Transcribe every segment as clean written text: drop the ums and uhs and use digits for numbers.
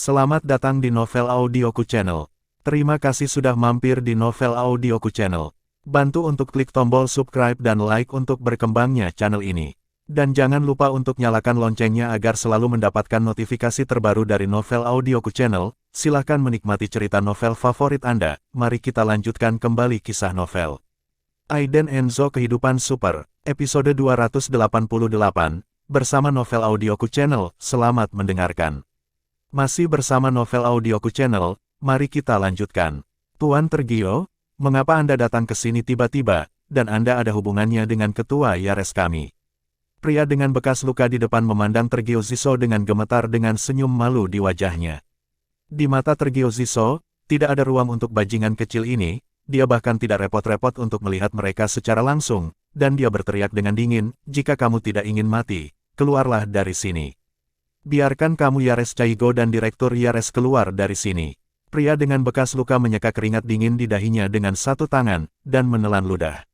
Selamat datang di Novel Audioku Channel. Terima kasih sudah mampir di Novel Audioku Channel. Bantu untuk klik tombol subscribe dan like untuk berkembangnya channel ini. Dan jangan lupa untuk nyalakan loncengnya agar selalu mendapatkan notifikasi terbaru dari Novel Audioku Channel. Silahkan menikmati cerita novel favorit Anda. Mari kita lanjutkan kembali kisah novel Aiden Enzo Kehidupan Super, episode 288, bersama Novel Audioku Channel. Selamat mendengarkan. Masih bersama Novel Audioku Channel, mari kita lanjutkan. Tuan Tergio, mengapa Anda datang ke sini tiba-tiba, dan Anda ada hubungannya dengan ketua Yares kami? Pria dengan bekas luka di depan memandang Tergio Ziso dengan gemetar dengan senyum malu di wajahnya. Di mata Tergio Ziso, tidak ada ruang untuk bajingan kecil ini, dia bahkan tidak repot-repot untuk melihat mereka secara langsung, dan dia berteriak dengan dingin, "Jika kamu tidak ingin mati, keluarlah dari sini. Biarkan kamu Yares Caigo dan Direktur Yares keluar dari sini." Pria dengan bekas luka menyeka keringat dingin di dahinya dengan satu tangan, dan menelan ludah.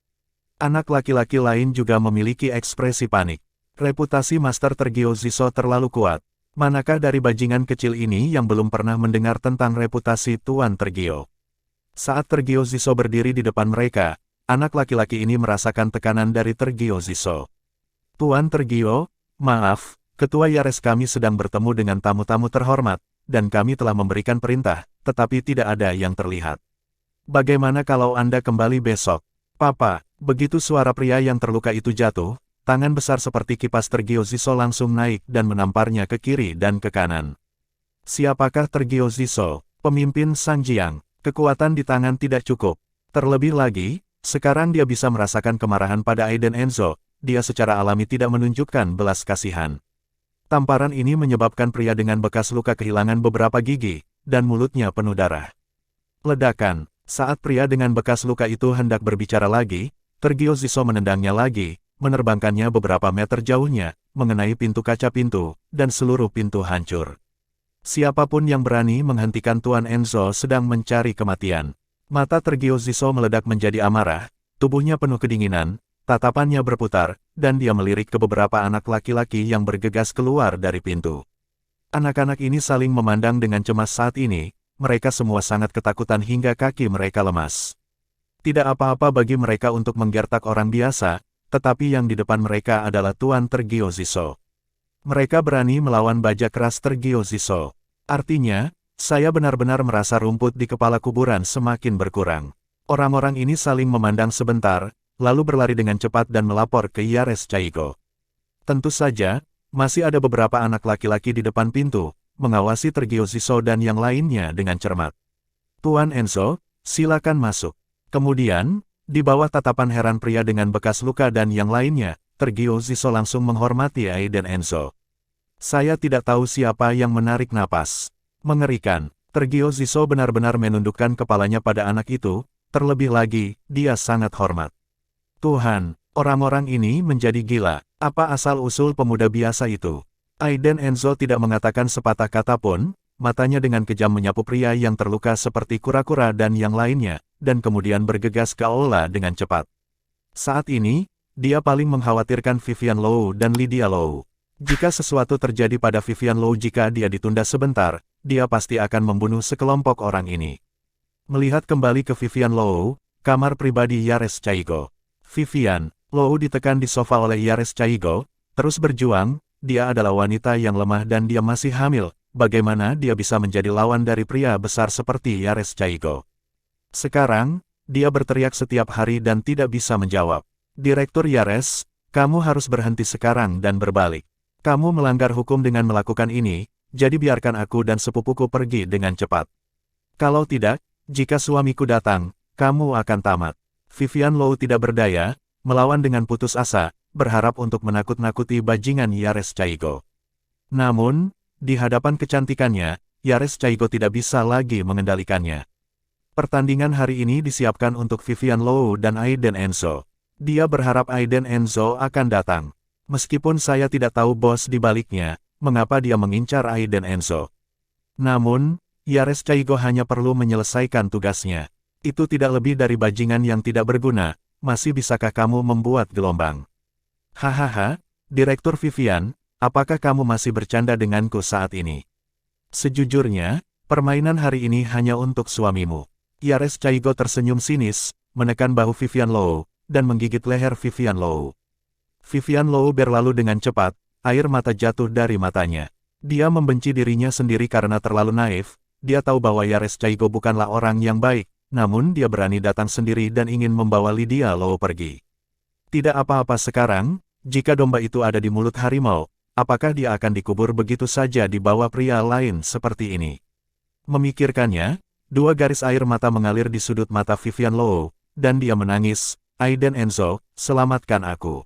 Anak laki-laki lain juga memiliki ekspresi panik. Reputasi Master Tergio Ziso terlalu kuat. Manakah dari bajingan kecil ini yang belum pernah mendengar tentang reputasi Tuan Tergio? Saat Tergio Ziso berdiri di depan mereka, anak laki-laki ini merasakan tekanan dari Tergio Ziso. "Tuan Tergio, maaf. Ketua Yares kami sedang bertemu dengan tamu-tamu terhormat, dan kami telah memberikan perintah, tetapi tidak ada yang terlihat. Bagaimana kalau Anda kembali besok?" "Papa." Begitu suara pria yang terluka itu jatuh, tangan besar seperti kipas Tergio Ziso langsung naik dan menamparnya ke kiri dan ke kanan. Siapakah Tergio Ziso? Pemimpin Sang Jiang. Kekuatan di tangan tidak cukup. Terlebih lagi, sekarang dia bisa merasakan kemarahan pada Aiden Enzo, dia secara alami tidak menunjukkan belas kasihan. Tamparan ini menyebabkan pria dengan bekas luka kehilangan beberapa gigi, dan mulutnya penuh darah. Ledakan. Saat pria dengan bekas luka itu hendak berbicara lagi, Tergio Ziso menendangnya lagi, menerbangkannya beberapa meter jauhnya, mengenai pintu kaca pintu, dan seluruh pintu hancur. Siapapun yang berani menghentikan Tuan Enzo sedang mencari kematian. Mata Tergio Ziso meledak menjadi amarah, tubuhnya penuh kedinginan, tatapannya berputar, dan dia melirik ke beberapa anak laki-laki yang bergegas keluar dari pintu. Anak-anak ini saling memandang dengan cemas saat ini, mereka semua sangat ketakutan hingga kaki mereka lemas. Tidak apa-apa bagi mereka untuk menggertak orang biasa, tetapi yang di depan mereka adalah Tuan Tergio Ziso. Mereka berani melawan bajak keras Tergio Ziso. Artinya, saya benar-benar merasa rumput di kepala kuburan semakin berkurang. Orang-orang ini saling memandang sebentar, lalu berlari dengan cepat dan melapor ke Yares Caigo. Tentu saja, masih ada beberapa anak laki-laki di depan pintu, mengawasi Tergio Ziso dan yang lainnya dengan cermat. "Tuan Enzo, silakan masuk." Kemudian, di bawah tatapan heran pria dengan bekas luka dan yang lainnya, Tergio Ziso langsung menghormati Aiden Enzo. "Saya tidak tahu siapa yang menarik napas." Mengerikan, Tergio Ziso benar-benar menundukkan kepalanya pada anak itu, terlebih lagi, dia sangat hormat. "Tuhan, orang-orang ini menjadi gila. Apa asal-usul pemuda biasa itu?" Aiden Enzo tidak mengatakan sepatah kata pun, matanya dengan kejam menyapu pria yang terluka seperti kura-kura dan yang lainnya, dan kemudian bergegas ke aula dengan cepat. Saat ini, dia paling mengkhawatirkan Vivian Low dan Lydia Low. Jika sesuatu terjadi pada Vivian Low jika dia ditunda sebentar, dia pasti akan membunuh sekelompok orang ini. Melihat kembali ke Vivian Low, kamar pribadi Yares Caigo. Vivian Low ditekan di sofa oleh Yares Caigo, terus berjuang, dia adalah wanita yang lemah dan dia masih hamil, bagaimana dia bisa menjadi lawan dari pria besar seperti Yares Caigo? Sekarang, dia berteriak setiap hari dan tidak bisa menjawab. "Direktur Yares, kamu harus berhenti sekarang dan berbalik. Kamu melanggar hukum dengan melakukan ini, jadi biarkan aku dan sepupuku pergi dengan cepat. Kalau tidak, jika suamiku datang, kamu akan tamat." Vivian Low tidak berdaya, melawan dengan putus asa, berharap untuk menakut-nakuti bajingan Yares Caigo. Namun, di hadapan kecantikannya, Yares Caigo tidak bisa lagi mengendalikannya. Pertandingan hari ini disiapkan untuk Vivian Low dan Aiden Enzo. Dia berharap Aiden Enzo akan datang. Meskipun saya tidak tahu bos di baliknya, mengapa dia mengincar Aiden Enzo. Namun, Yares Caigo hanya perlu menyelesaikan tugasnya. Itu tidak lebih dari bajingan yang tidak berguna, masih bisakah kamu membuat gelombang? Hahaha, Direktur Vivian, apakah kamu masih bercanda denganku saat ini? Sejujurnya, permainan hari ini hanya untuk suamimu. Yares Chaigo tersenyum sinis, menekan bahu Vivian Low, dan menggigit leher Vivian Low. Vivian Low berlalu dengan cepat, air mata jatuh dari matanya. Dia membenci dirinya sendiri karena terlalu naif. Dia tahu bahwa Yares Chaigo bukanlah orang yang baik, namun dia berani datang sendiri dan ingin membawa Lydia Low pergi. Tidak apa-apa sekarang, jika domba itu ada di mulut harimau, apakah dia akan dikubur begitu saja di bawah pria lain seperti ini? Memikirkannya, dua garis air mata mengalir di sudut mata Vivian Low, dan dia menangis, "Aiden Enzo, selamatkan aku.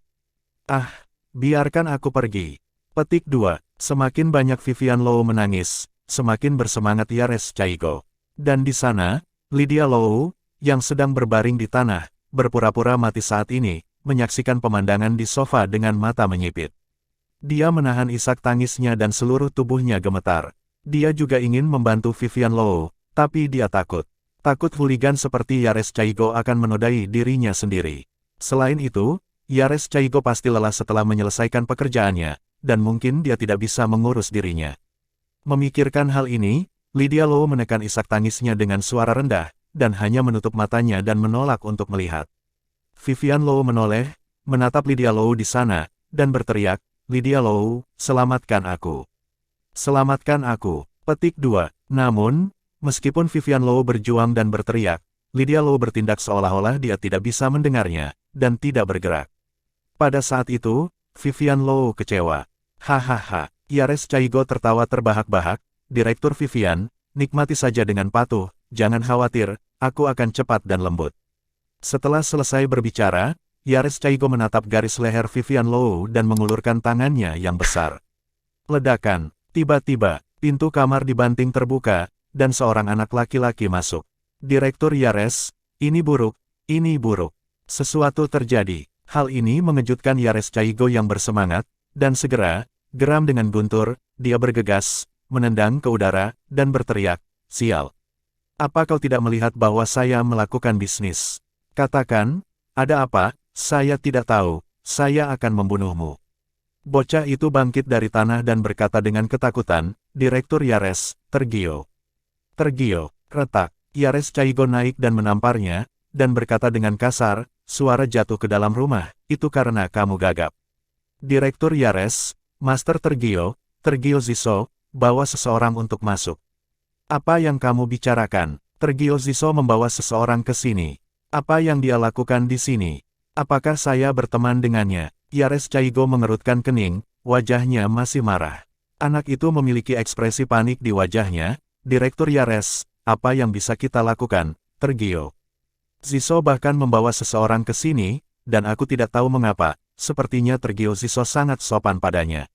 Ah, biarkan aku pergi." Petik 2. Semakin banyak Vivian Low menangis, semakin bersemangat Yares Chaigo. Dan di sana, Lydia Low, yang sedang berbaring di tanah, berpura-pura mati saat ini, menyaksikan pemandangan di sofa dengan mata menyipit. Dia menahan isak tangisnya dan seluruh tubuhnya gemetar. Dia juga ingin membantu Vivian Low, tapi dia takut. Takut hooligan seperti Yares Chaigo akan menodai dirinya sendiri. Selain itu, Yares Chaigo pasti lelah setelah menyelesaikan pekerjaannya, dan mungkin dia tidak bisa mengurus dirinya. Memikirkan hal ini, Lydia Low menekan isak tangisnya dengan suara rendah, dan hanya menutup matanya dan menolak untuk melihat. Vivian Low menoleh, menatap Lydia Low di sana, dan berteriak, "Lydia Low, selamatkan aku. Selamatkan aku." Petik 2. Namun, meskipun Vivian Low berjuang dan berteriak, Lydia Low bertindak seolah-olah dia tidak bisa mendengarnya, dan tidak bergerak. Pada saat itu, Vivian Low kecewa. "Hahaha." Yares Chaigo tertawa terbahak-bahak, "Direktur Vivian, nikmati saja dengan patuh, jangan khawatir, aku akan cepat dan lembut." Setelah selesai berbicara, Yares Chaigo menatap garis leher Vivian Low dan mengulurkan tangannya yang besar. Ledakan. Tiba-tiba, pintu kamar dibanting terbuka, dan seorang anak laki-laki masuk. "Direktur Yares, ini buruk, ini buruk. Sesuatu terjadi." Hal ini mengejutkan Yares Chaigo yang bersemangat, dan segera, geram dengan guntur, dia bergegas, menendang ke udara, dan berteriak, "Sial. Apa kau tidak melihat bahwa saya melakukan bisnis? Katakan, ada apa?" "Saya tidak tahu, saya akan membunuhmu." Bocah itu bangkit dari tanah dan berkata dengan ketakutan, "Direktur Yares, Tergio." "Tergio." Retak. Yares Chaigo naik dan menamparnya, dan berkata dengan kasar, "Suara jatuh ke dalam rumah, itu karena kamu gagap." "Direktur Yares, Master Tergio, Tergio Ziso, bawa seseorang untuk masuk." "Apa yang kamu bicarakan?" "Tergio Ziso membawa seseorang ke sini." "Apa yang dia lakukan di sini? Apakah saya berteman dengannya?" Yares Chaigo mengerutkan kening, wajahnya masih marah. Anak itu memiliki ekspresi panik di wajahnya. "Direktur Yares, apa yang bisa kita lakukan, Tergio?" "Ziso bahkan membawa seseorang ke sini, dan aku tidak tahu mengapa, sepertinya Tergio Ziso sangat sopan padanya."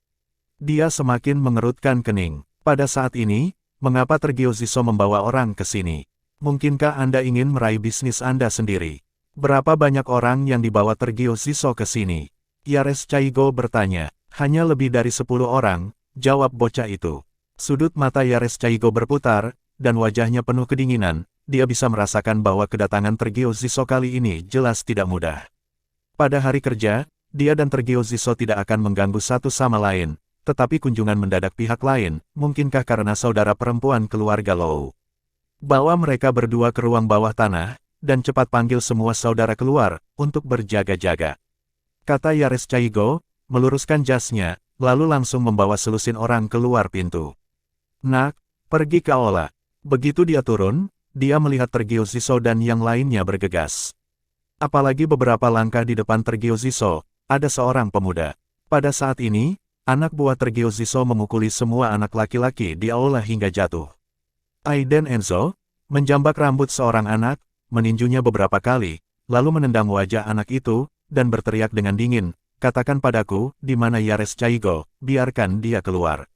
Dia semakin mengerutkan kening. "Pada saat ini, mengapa Tergio Ziso membawa orang ke sini? Mungkinkah Anda ingin meraih bisnis Anda sendiri? Berapa banyak orang yang dibawa Tergio Ziso ke sini?" Yares Chaigo bertanya. "Hanya lebih dari 10 orang, jawab bocah itu. Sudut mata Yares Chaigo berputar, dan wajahnya penuh kedinginan. Dia bisa merasakan bahwa kedatangan Tergio Ziso kali ini jelas tidak mudah. Pada hari kerja, dia dan Tergio Ziso tidak akan mengganggu satu sama lain, tetapi kunjungan mendadak pihak lain, mungkinkah karena saudara perempuan keluarga Low. Bawa mereka berdua ke ruang bawah tanah, dan cepat panggil semua saudara keluar, untuk berjaga-jaga," kata Yares Chaigo, meluruskan jasnya, lalu langsung membawa selusin orang keluar pintu. "Nak, pergi ke aula." Begitu dia turun, dia melihat Tergio Ziso dan yang lainnya bergegas. Apalagi beberapa langkah di depan Tergio Ziso, ada seorang pemuda. Pada saat ini, anak buah Tergio Ziso memukuli semua anak laki-laki di aula hingga jatuh. Aiden Enzo, menjambak rambut seorang anak, meninjunya beberapa kali, lalu menendang wajah anak itu, dan berteriak dengan dingin, "Katakan padaku, di mana Yares Chaigo, biarkan dia keluar."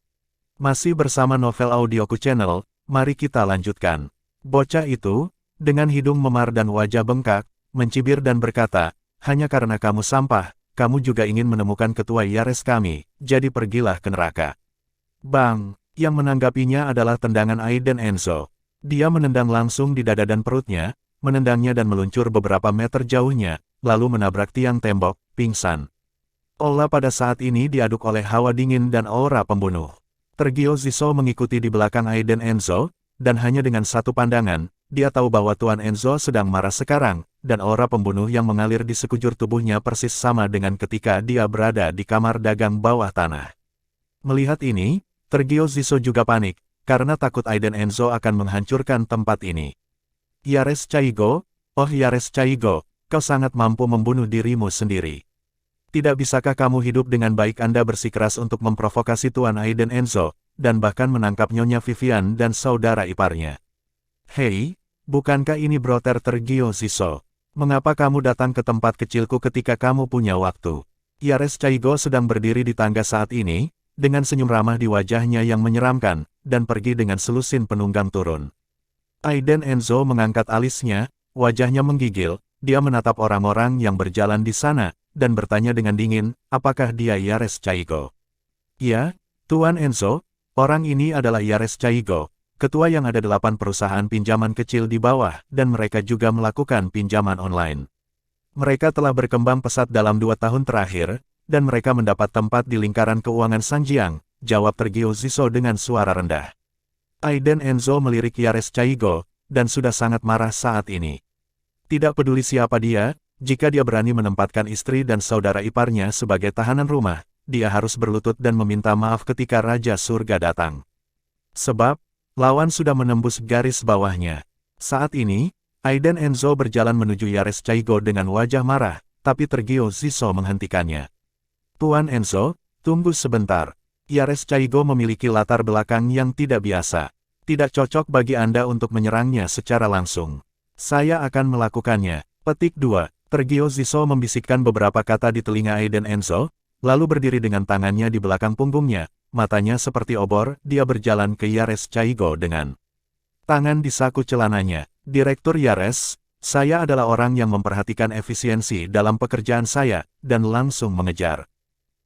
Masih bersama Novel Audioku Channel, mari kita lanjutkan. Bocah itu, dengan hidung memar dan wajah bengkak, mencibir dan berkata, "Hanya karena kamu sampah, kamu juga ingin menemukan ketua Yares kami, jadi pergilah ke neraka." Bang! Yang menanggapinya adalah tendangan Aiden Enzo. Dia menendang langsung di dada dan perutnya, menendangnya dan meluncur beberapa meter jauhnya, lalu menabrak tiang tembok, pingsan. Aula pada saat ini diaduk oleh hawa dingin dan aura pembunuh. Tergio Ziso mengikuti di belakang Aiden Enzo, dan hanya dengan satu pandangan, dia tahu bahwa Tuan Enzo sedang marah sekarang, dan aura pembunuh yang mengalir di sekujur tubuhnya persis sama dengan ketika dia berada di kamar dagang bawah tanah. Melihat ini, Tergio Ziso juga panik, karena takut Aiden Enzo akan menghancurkan tempat ini. Yares Chaigo, oh Yares Chaigo, kau sangat mampu membunuh dirimu sendiri. Tidak bisakah kamu hidup dengan baik? Anda bersikeras untuk memprovokasi Tuan Aiden Enzo, dan bahkan menangkap Nyonya Vivian dan saudara iparnya. Hei, bukankah ini broter Tergio Ziso? Mengapa kamu datang ke tempat kecilku ketika kamu punya waktu? Yares Chaigo sedang berdiri di tangga saat ini, dengan senyum ramah di wajahnya yang menyeramkan, dan pergi dengan selusin penunggang turun. Aiden Enzo mengangkat alisnya, wajahnya menggigil, dia menatap orang-orang yang berjalan di sana, dan bertanya dengan dingin, apakah dia Yares Chaigo? Ya, Tuan Enzo, orang ini adalah Yares Chaigo, ketua yang ada 8 perusahaan pinjaman kecil di bawah, dan mereka juga melakukan pinjaman online. Mereka telah berkembang pesat dalam 2 tahun terakhir, dan mereka mendapat tempat di lingkaran keuangan Sanjiang, jawab Tergio Ziso dengan suara rendah. Aiden Enzo melirik Yares Chaigo, dan sudah sangat marah saat ini. Tidak peduli siapa dia, jika dia berani menempatkan istri dan saudara iparnya sebagai tahanan rumah, dia harus berlutut dan meminta maaf ketika Raja Surga datang. Sebab, lawan sudah menembus garis bawahnya. Saat ini, Aiden Enzo berjalan menuju Yares Chaigo dengan wajah marah, tapi Tergio Ziso menghentikannya. Tuan Enzo, tunggu sebentar. Yares Chaigo memiliki latar belakang yang tidak biasa. Tidak cocok bagi Anda untuk menyerangnya secara langsung. Saya akan melakukannya. Petik 2. Tergio Ziso membisikkan beberapa kata di telinga Aiden Enzo, lalu berdiri dengan tangannya di belakang punggungnya, matanya seperti obor, dia berjalan ke Yares Chaigo dengan tangan di saku celananya. Direktur Yares, saya adalah orang yang memperhatikan efisiensi dalam pekerjaan saya, dan langsung mengejar.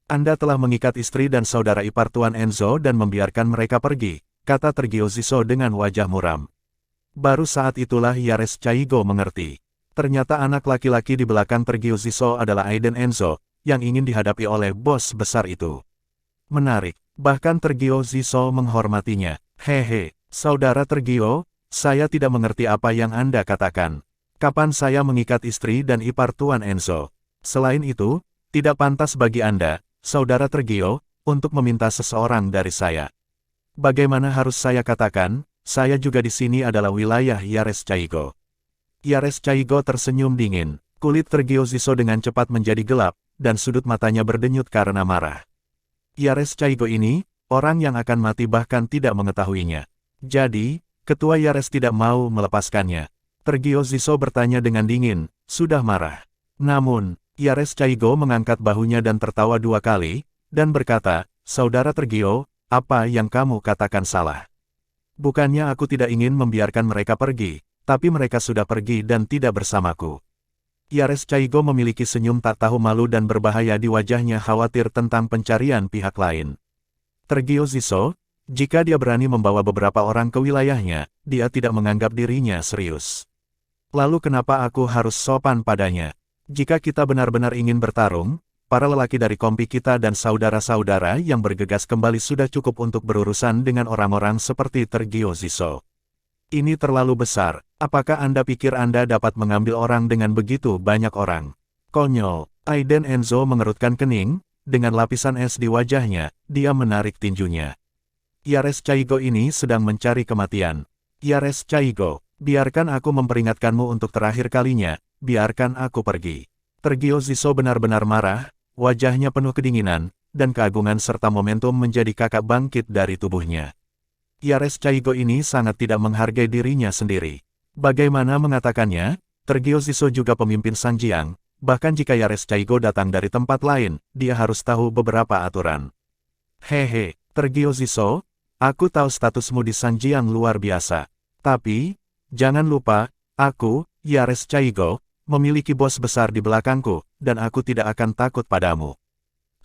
Anda telah mengikat istri dan saudara ipar Tuan Enzo dan membiarkan mereka pergi, kata Tergio Ziso dengan wajah muram. Baru saat itulah Yares Chaigo mengerti. Ternyata anak laki-laki di belakang Tergio Ziso adalah Aiden Enzo, yang ingin dihadapi oleh bos besar itu. Menarik, bahkan Tergio Ziso menghormatinya. Hehe, saudara Tergio, saya tidak mengerti apa yang Anda katakan. Kapan saya mengikat istri dan ipar Tuan Enzo? Selain itu, tidak pantas bagi Anda, saudara Tergio, untuk meminta seseorang dari saya. Bagaimana harus saya katakan, saya juga di sini adalah wilayah Yares Chaigo. Yares Chaigo tersenyum dingin, kulit Tergio Ziso dengan cepat menjadi gelap, dan sudut matanya berdenyut karena marah. Yares Chaigo ini, orang yang akan mati bahkan tidak mengetahuinya. Jadi, ketua Yares tidak mau melepaskannya. Tergio Ziso bertanya dengan dingin, sudah marah. Namun, Yares Chaigo mengangkat bahunya dan tertawa 2 kali, dan berkata, saudara Tergio, apa yang kamu katakan salah? Bukannya aku tidak ingin membiarkan mereka pergi, tapi mereka sudah pergi dan tidak bersamaku. Yares Chaigo memiliki senyum tak tahu malu dan berbahaya di wajahnya khawatir tentang pencarian pihak lain. Tergio Ziso, jika dia berani membawa beberapa orang ke wilayahnya, dia tidak menganggap dirinya serius. Lalu kenapa aku harus sopan padanya? Jika kita benar-benar ingin bertarung, para lelaki dari kompi kita dan saudara-saudara yang bergegas kembali sudah cukup untuk berurusan dengan orang-orang seperti Tergio Ziso. Ini terlalu besar, apakah Anda pikir Anda dapat mengambil orang dengan begitu banyak orang? Konyol, Aiden Enzo mengerutkan kening, dengan lapisan es di wajahnya, dia menarik tinjunya. Yares Chaigo ini sedang mencari kematian. Yares Chaigo, biarkan aku memperingatkanmu untuk terakhir kalinya, biarkan aku pergi. Tergio Ziso benar-benar marah, wajahnya penuh kedinginan, dan keagungan serta momentum menjadi kakak bangkit dari tubuhnya. Yares Chaigo ini sangat tidak menghargai dirinya sendiri. Bagaimana mengatakannya? Tergio Ziso juga pemimpin Sanjiang, bahkan jika Yares Chaigo datang dari tempat lain, dia harus tahu beberapa aturan. Hehe, Tergio Ziso, aku tahu statusmu di Sanjiang luar biasa. Tapi, jangan lupa, aku, Yares Chaigo, memiliki bos besar di belakangku, dan aku tidak akan takut padamu.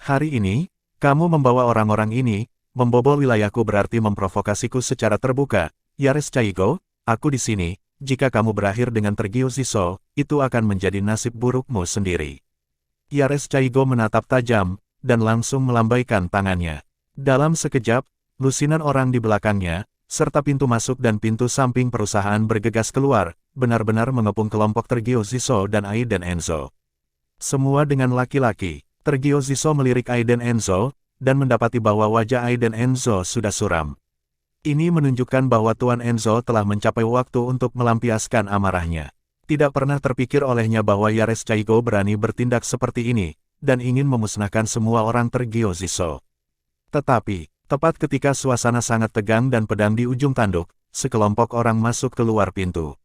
Hari ini, kamu membawa orang-orang ini, membobol wilayahku berarti memprovokasiku secara terbuka. Yares Chaigo, aku di sini, jika kamu berakhir dengan Tergio Ziso, itu akan menjadi nasib burukmu sendiri. Yares Chaigo menatap tajam, dan langsung melambaikan tangannya. Dalam sekejap, lusinan orang di belakangnya, serta pintu masuk dan pintu samping perusahaan bergegas keluar, benar-benar mengepung kelompok Tergio Ziso dan Aiden Enzo. Semua dengan laki-laki. Tergio Ziso melirik Aiden Enzo, dan mendapati bahwa wajah Aiden Enzo sudah suram. Ini menunjukkan bahwa Tuan Enzo telah mencapai waktu untuk melampiaskan amarahnya. Tidak pernah terpikir olehnya bahwa Yares Chaigo berani bertindak seperti ini, dan ingin memusnahkan semua orang Tergio Ziso. Tetapi, tepat ketika suasana sangat tegang dan pedang di ujung tanduk, sekelompok orang masuk keluar pintu.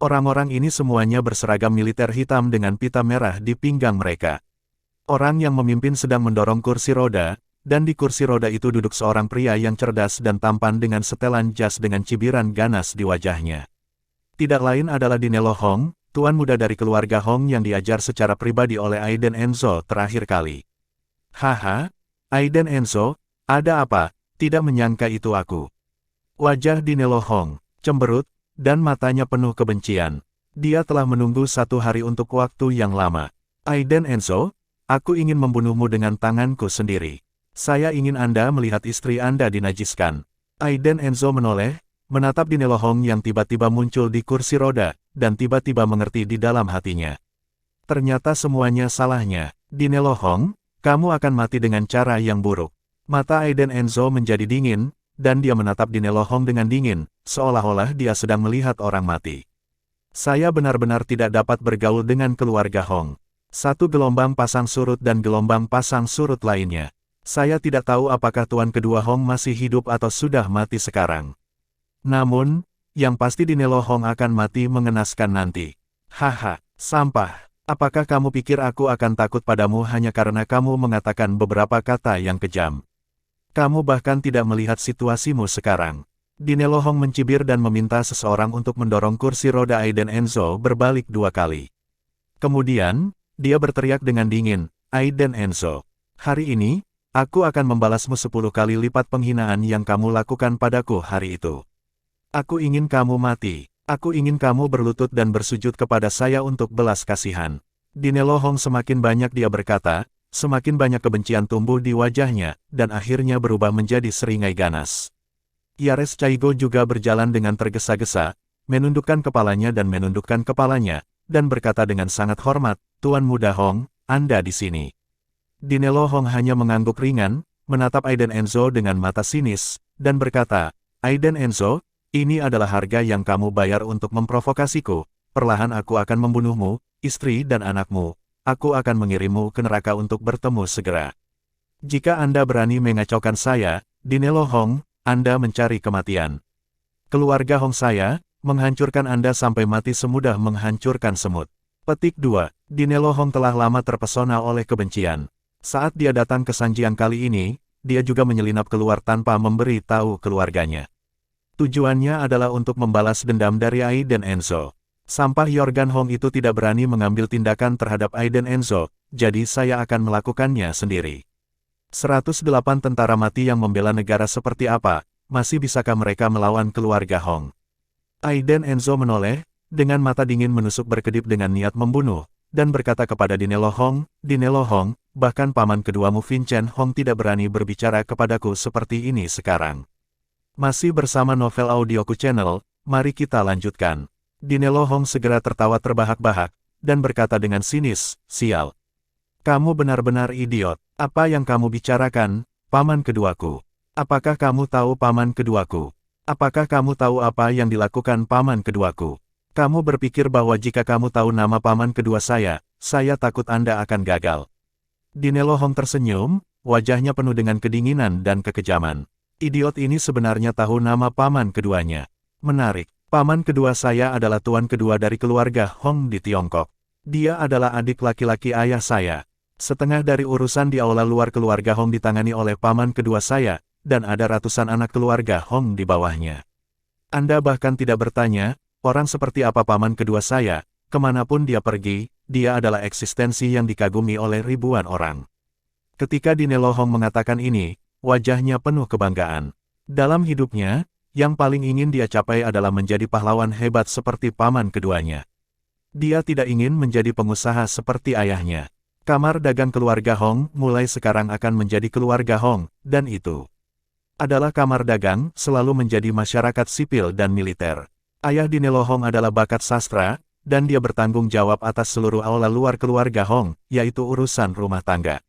Orang-orang ini semuanya berseragam militer hitam dengan pita merah di pinggang mereka. Orang yang memimpin sedang mendorong kursi roda, dan di kursi roda itu duduk seorang pria yang cerdas dan tampan dengan setelan jas dengan cibiran ganas di wajahnya. Tidak lain adalah Dinelo Hong, tuan muda dari keluarga Hong yang diajar secara pribadi oleh Aiden Enzo terakhir kali. Haha, Aiden Enzo, ada apa? Tidak menyangka itu aku. Wajah Dinelo Hong cemberut, dan matanya penuh kebencian. Dia telah menunggu 1 hari untuk waktu yang lama. Aiden Enzo, aku ingin membunuhmu dengan tanganku sendiri. Saya ingin Anda melihat istri Anda dinajiskan. Aiden Enzo menoleh, menatap Dinelo Hong yang tiba-tiba muncul di kursi roda, dan tiba-tiba mengerti di dalam hatinya. Ternyata semuanya salahnya. Dinelo Hong, kamu akan mati dengan cara yang buruk. Mata Aiden Enzo menjadi dingin, dan dia menatap Dinelo Hong dengan dingin, seolah-olah dia sedang melihat orang mati. Saya benar-benar tidak dapat bergaul dengan keluarga Hong. Satu gelombang pasang surut dan gelombang pasang surut lainnya. Saya tidak tahu apakah tuan kedua Hong masih hidup atau sudah mati sekarang. Namun, yang pasti Dinelo Hong akan mati mengenaskan nanti. Haha, sampah. Apakah kamu pikir aku akan takut padamu hanya karena kamu mengatakan beberapa kata yang kejam? Kamu bahkan tidak melihat situasimu sekarang. Dinelo Hong mencibir dan meminta seseorang untuk mendorong kursi roda Aiden Enzo berbalik 2 kali. Kemudian, dia berteriak dengan dingin, Aiden Enzo, hari ini, aku akan membalasmu 10 kali lipat penghinaan yang kamu lakukan padaku hari itu. Aku ingin kamu mati. Aku ingin kamu berlutut dan bersujud kepada saya untuk belas kasihan. Dinelo Hong semakin banyak dia berkata, semakin banyak kebencian tumbuh di wajahnya, dan akhirnya berubah menjadi seringai ganas. Yares Chaigo juga berjalan dengan tergesa-gesa, menundukkan kepalanya, dan berkata dengan sangat hormat, Tuan Muda Hong, Anda di sini. Dinelo Hong hanya mengangguk ringan, menatap Aiden Enzo dengan mata sinis, dan berkata, Aiden Enzo, ini adalah harga yang kamu bayar untuk memprovokasiku, perlahan aku akan membunuhmu, istri dan anakmu, aku akan mengirimmu ke neraka untuk bertemu segera. Jika Anda berani mengacaukan saya, Dinelo Hong, Anda mencari kematian. Keluarga Hong saya, menghancurkan Anda sampai mati semudah menghancurkan semut. Petik 2. Dinelo Hong telah lama terpesona oleh kebencian. Saat dia datang ke Sanjiang kali ini, dia juga menyelinap keluar tanpa memberi tahu keluarganya. Tujuannya adalah untuk membalas dendam dari Aiden Enzo. Sampah Yorgan Hong itu tidak berani mengambil tindakan terhadap Aiden Enzo, jadi saya akan melakukannya sendiri. 108 tentara mati yang membela negara seperti apa, masih bisakah mereka melawan keluarga Hong? Aiden Enzo menoleh, dengan mata dingin menusuk berkedip dengan niat membunuh, dan berkata kepada Dinelo Hong, bahkan paman keduamu Vincent Hong tidak berani berbicara kepadaku seperti ini sekarang. Masih bersama Novel Audioku Channel, mari kita lanjutkan. Dinelo Hong segera tertawa terbahak-bahak, dan berkata dengan sinis, sial. Kamu benar-benar idiot. Apa yang kamu bicarakan, paman keduaku? Apakah kamu tahu paman keduaku? Apakah kamu tahu apa yang dilakukan paman keduaku? Kamu berpikir bahwa jika kamu tahu nama paman kedua saya takut Anda akan gagal. Dinelo Hong tersenyum, wajahnya penuh dengan kedinginan dan kekejaman. Idiot ini sebenarnya tahu nama paman keduanya. Menarik, paman kedua saya adalah tuan kedua dari keluarga Hong di Tiongkok. Dia adalah adik laki-laki ayah saya. Setengah dari urusan di aula luar keluarga Hong ditangani oleh paman kedua saya, dan ada ratusan anak keluarga Hong di bawahnya. Anda bahkan tidak bertanya, orang seperti apa paman kedua saya, kemanapun dia pergi, dia adalah eksistensi yang dikagumi oleh ribuan orang. Ketika Dinelo Hong mengatakan ini, wajahnya penuh kebanggaan. Dalam hidupnya, yang paling ingin dia capai adalah menjadi pahlawan hebat seperti paman keduanya. Dia tidak ingin menjadi pengusaha seperti ayahnya. Kamar dagang keluarga Hong mulai sekarang akan menjadi keluarga Hong, dan itu adalah kamar dagang, selalu menjadi masyarakat sipil dan militer. Ayah Dinelo Hong adalah bakat sastra, dan dia bertanggung jawab atas seluruh aula luar keluarga Hong, yaitu urusan rumah tangga.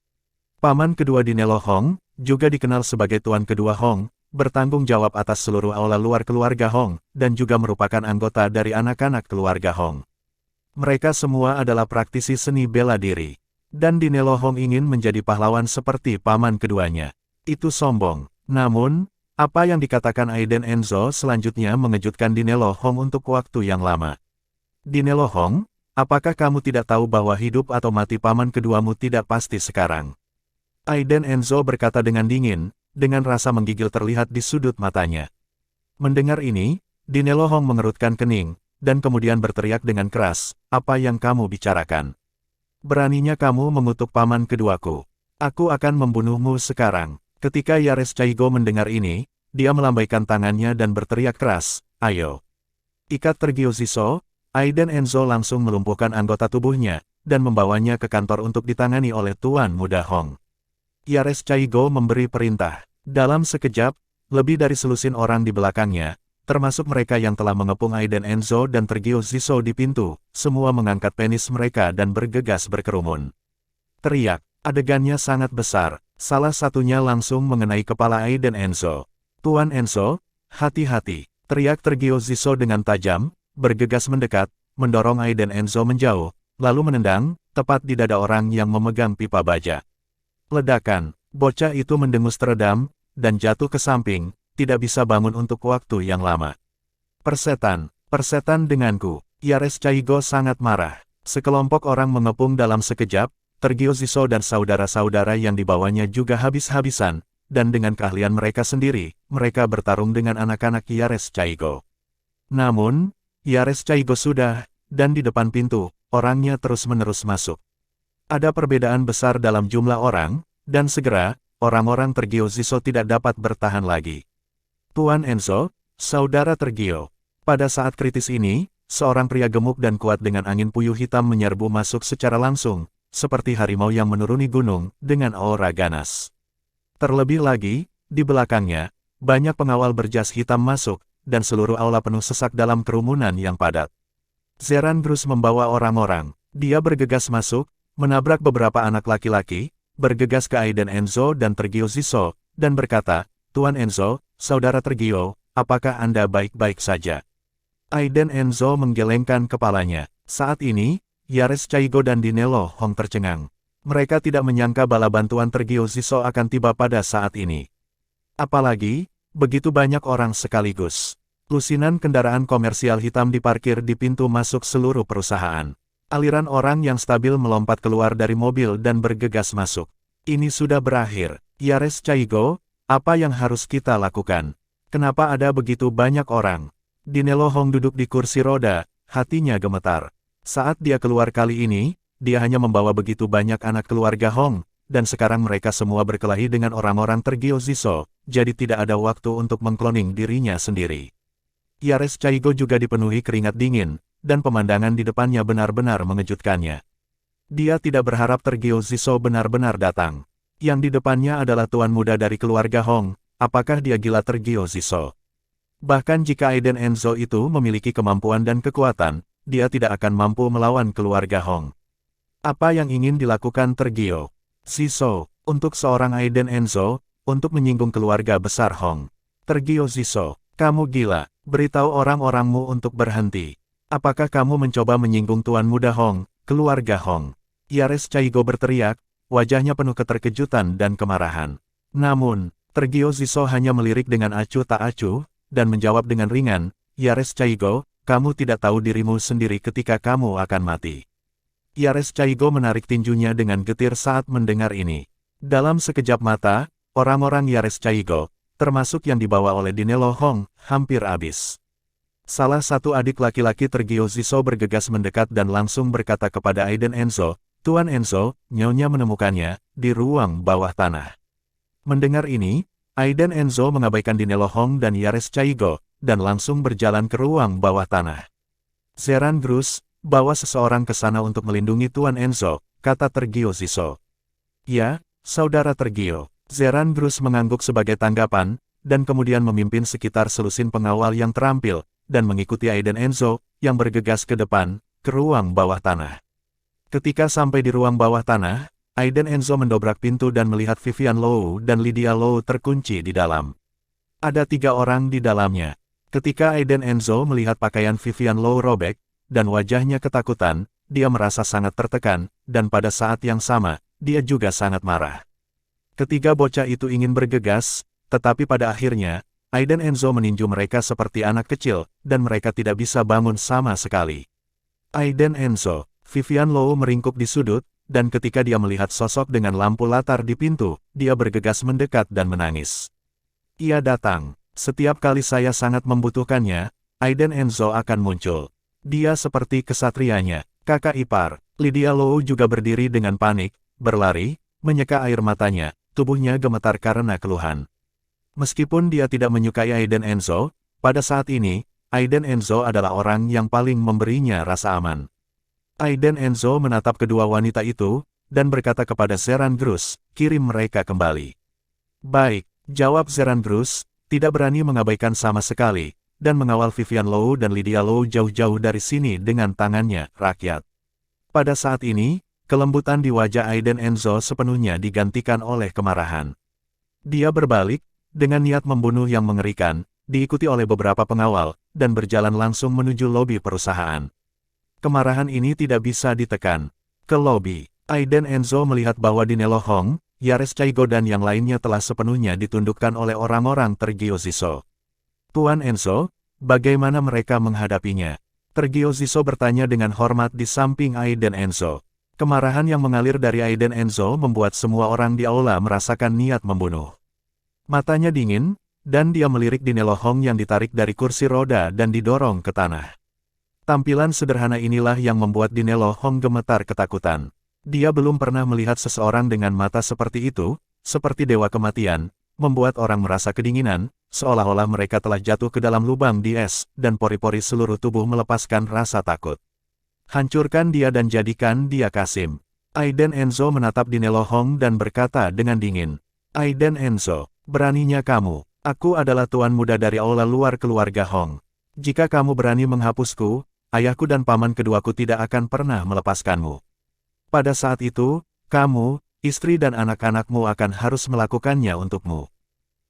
Paman kedua Dinelo Hong, juga dikenal sebagai tuan kedua Hong, bertanggung jawab atas seluruh aula luar keluarga Hong, dan juga merupakan anggota dari anak-anak keluarga Hong. Mereka semua adalah praktisi seni bela diri. Dan Dinelo Hong ingin menjadi pahlawan seperti paman keduanya. Itu sombong. Namun, apa yang dikatakan Aiden Enzo selanjutnya mengejutkan Dinelo Hong untuk waktu yang lama. Dinelo Hong, apakah kamu tidak tahu bahwa hidup atau mati paman keduamu tidak pasti sekarang? Aiden Enzo berkata dengan dingin, dengan rasa menggigil terlihat di sudut matanya. Mendengar ini, Dinelo Hong mengerutkan kening, dan kemudian berteriak dengan keras, "Apa yang kamu bicarakan? Beraninya kamu mengutuk paman keduaku. Aku akan membunuhmu sekarang." Ketika Yares Chaigo mendengar ini, dia melambaikan tangannya dan berteriak keras, "Ayo! Ikat Tergio Ziso." Aiden Enzo langsung melumpuhkan anggota tubuhnya, dan membawanya ke kantor untuk ditangani oleh Tuan Muda Hong. Yares Chaigo memberi perintah. Dalam sekejap, lebih dari selusin orang di belakangnya, termasuk mereka yang telah mengepung Aiden Enzo dan Tergio Ziso di pintu, semua mengangkat penis mereka dan bergegas berkerumun. Teriak, adegannya sangat besar. Salah satunya langsung mengenai kepala Aiden Enzo. "Tuan Enzo, hati-hati!" teriak Tergio Ziso dengan tajam, bergegas mendekat, mendorong Aiden Enzo menjauh, lalu menendang, tepat di dada orang yang memegang pipa baja. Ledakan, bocah itu mendengus teredam, dan jatuh ke samping, tidak bisa bangun untuk waktu yang lama. "Persetan, persetan denganku!" Yares Chaigo sangat marah. Sekelompok orang mengepung dalam sekejap, Tergio Ziso dan saudara-saudara yang dibawanya juga habis-habisan, dan dengan keahlian mereka sendiri, mereka bertarung dengan anak-anak Yares Chaigo. Namun, Yares Chaigo sudah, dan di depan pintu, orangnya terus-menerus masuk. Ada perbedaan besar dalam jumlah orang, dan segera, orang-orang Tergio Ziso tidak dapat bertahan lagi. "Tuan Enzo, saudara Tergio." Pada saat kritis ini, seorang pria gemuk dan kuat dengan angin puyuh hitam menyerbu masuk secara langsung, seperti harimau yang menuruni gunung, dengan aura ganas. Terlebih lagi, di belakangnya, banyak pengawal berjas hitam masuk, dan seluruh aula penuh sesak dalam kerumunan yang padat. Zeran Grus membawa orang-orang. Dia bergegas masuk, menabrak beberapa anak laki-laki, bergegas ke Aiden Enzo dan Tergio Ziso, dan berkata, "Tuan Enzo, saudara Tergio, apakah Anda baik-baik saja?" Aiden Enzo menggelengkan kepalanya. Saat ini, Yares Chaigo dan Dinelo Hong tercengang. Mereka tidak menyangka bala bantuan Tergio Ziso akan tiba pada saat ini. Apalagi, begitu banyak orang sekaligus. Lusinan kendaraan komersial hitam diparkir di pintu masuk seluruh perusahaan. Aliran orang yang stabil melompat keluar dari mobil dan bergegas masuk. Ini sudah berakhir. Yares Chaigo, apa yang harus kita lakukan? Kenapa ada begitu banyak orang? Dinelo Hong duduk di kursi roda, hatinya gemetar. Saat dia keluar kali ini, dia hanya membawa begitu banyak anak keluarga Hong, dan sekarang mereka semua berkelahi dengan orang-orang Tergio Ziso, jadi tidak ada waktu untuk mengkloning dirinya sendiri. Yares Chaigo juga dipenuhi keringat dingin, dan pemandangan di depannya benar-benar mengejutkannya. Dia tidak berharap Tergio Ziso benar-benar datang. Yang di depannya adalah tuan muda dari keluarga Hong, apakah dia gila Tergio Ziso? Bahkan jika Aiden Enzo itu memiliki kemampuan dan kekuatan, dia tidak akan mampu melawan keluarga Hong. Apa yang ingin dilakukan Tergio Ziso untuk seorang Aiden Enzo, untuk menyinggung keluarga besar Hong? Tergio Ziso, kamu gila, beritahu orang-orangmu untuk berhenti. Apakah kamu mencoba menyinggung tuan muda Hong, keluarga Hong? Yares Chaigo berteriak, wajahnya penuh keterkejutan dan kemarahan. Namun, Tergio Ziso hanya melirik dengan acuh tak acuh, dan menjawab dengan ringan, "Yares Chaigo, kamu tidak tahu dirimu sendiri ketika kamu akan mati." Yares Chaigo menarik tinjunya dengan getir saat mendengar ini. Dalam sekejap mata, orang-orang Yares Chaigo, termasuk yang dibawa oleh Dinelo Hong, hampir habis. Salah satu adik laki-laki Tergio Ziso bergegas mendekat dan langsung berkata kepada Aiden Enzo, "Tuan Enzo, nyonya menemukannya, di ruang bawah tanah." Mendengar ini, Aiden Enzo mengabaikan Dinelo Hong dan Yares Chaigo, dan langsung berjalan ke ruang bawah tanah. "Zeran Grus, bawa seseorang ke sana untuk melindungi Tuan Enzo," kata Tergio Ziso. "Ya, saudara Tergio." Zeran Grus mengangguk sebagai tanggapan, dan kemudian memimpin sekitar selusin pengawal yang terampil, dan mengikuti Aiden Enzo, yang bergegas ke depan, ke ruang bawah tanah. Ketika sampai di ruang bawah tanah, Aiden Enzo mendobrak pintu dan melihat Vivian Low dan Lydia Low terkunci di dalam. Ada 3 orang di dalamnya. Ketika Aiden Enzo melihat pakaian Vivian Low robek, dan wajahnya ketakutan, dia merasa sangat tertekan, dan pada saat yang sama, dia juga sangat marah. Ketiga bocah itu ingin bergegas, tetapi pada akhirnya, Aiden Enzo meninju mereka seperti anak kecil, dan mereka tidak bisa bangun sama sekali. Aiden Enzo, Vivian Low meringkuk di sudut, dan ketika dia melihat sosok dengan lampu latar di pintu, dia bergegas mendekat dan menangis. Ia datang. Setiap kali saya sangat membutuhkannya, Aiden Enzo akan muncul. Dia seperti kesatrianya. Kakak ipar, Lydia Low juga berdiri dengan panik, berlari, menyeka air matanya, tubuhnya gemetar karena keluhan. Meskipun dia tidak menyukai Aiden Enzo, pada saat ini, Aiden Enzo adalah orang yang paling memberinya rasa aman. Aiden Enzo menatap kedua wanita itu, dan berkata kepada Zeran Grus, kirim mereka kembali. Baik, jawab Zeran Grus, tidak berani mengabaikan sama sekali, dan mengawal Vivian Low dan Lydia Low jauh-jauh dari sini dengan tangannya, rakyat. Pada saat ini, kelembutan di wajah Aiden Enzo sepenuhnya digantikan oleh kemarahan. Dia berbalik, dengan niat membunuh yang mengerikan, diikuti oleh beberapa pengawal, dan berjalan langsung menuju lobi perusahaan. Kemarahan ini tidak bisa ditekan. Ke lobi, Aiden Enzo melihat bahwa Dinelo Hong, Yares Chaigo dan yang lainnya telah sepenuhnya ditundukkan oleh orang-orang Tergio Ziso. Tuan Enzo, bagaimana mereka menghadapinya? Tergio Ziso bertanya dengan hormat di samping Aiden Enzo. Kemarahan yang mengalir dari Aiden Enzo membuat semua orang di aula merasakan niat membunuh. Matanya dingin, dan dia melirik Dinelo Hong yang ditarik dari kursi roda dan didorong ke tanah. Tampilan sederhana inilah yang membuat Dinelo Hong gemetar ketakutan. Dia belum pernah melihat seseorang dengan mata seperti itu, seperti dewa kematian, membuat orang merasa kedinginan, seolah-olah mereka telah jatuh ke dalam lubang di es, dan pori-pori seluruh tubuh melepaskan rasa takut. Hancurkan dia dan jadikan dia Kasim. Aiden Enzo menatap Dinelo Hong dan berkata dengan dingin. Aiden Enzo, beraninya kamu, aku adalah tuan muda dari aula luar keluarga Hong. Jika kamu berani menghapusku, ayahku dan paman keduaku tidak akan pernah melepaskanmu. Pada saat itu, kamu, istri dan anak-anakmu akan harus melakukannya untukmu.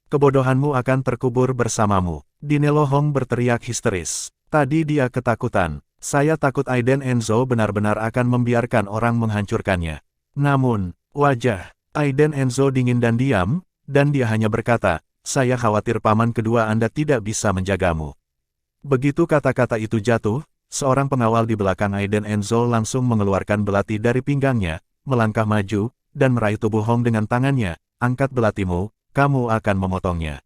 Kebodohanmu akan terkubur bersamamu. Dinelo Hong berteriak histeris. Tadi dia ketakutan. Saya takut Aiden Enzo benar-benar akan membiarkan orang menghancurkannya. Namun, wajah Aiden Enzo dingin dan diam, dan dia hanya berkata, saya khawatir paman kedua Anda tidak bisa menjagamu. Begitu kata-kata itu jatuh, seorang pengawal di belakang Aiden Enzo langsung mengeluarkan belati dari pinggangnya, melangkah maju, dan meraih tubuh Hong dengan tangannya. Angkat belatimu, kamu akan memotongnya.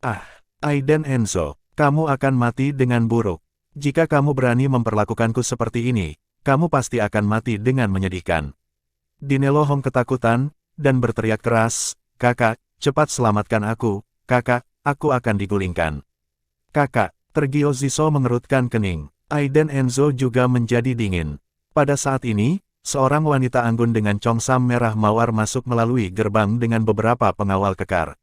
Ah, Aiden Enzo, kamu akan mati dengan buruk. Jika kamu berani memperlakukanku seperti ini, kamu pasti akan mati dengan menyedihkan. Dinelo Hong ketakutan, dan berteriak keras, kakak, cepat selamatkan aku, kakak, aku akan digulingkan. Kakak, Tergio Ziso mengerutkan kening. Aiden Enzo juga menjadi dingin. Pada saat ini, seorang wanita anggun dengan congsam merah mawar masuk melalui gerbang dengan beberapa pengawal kekar.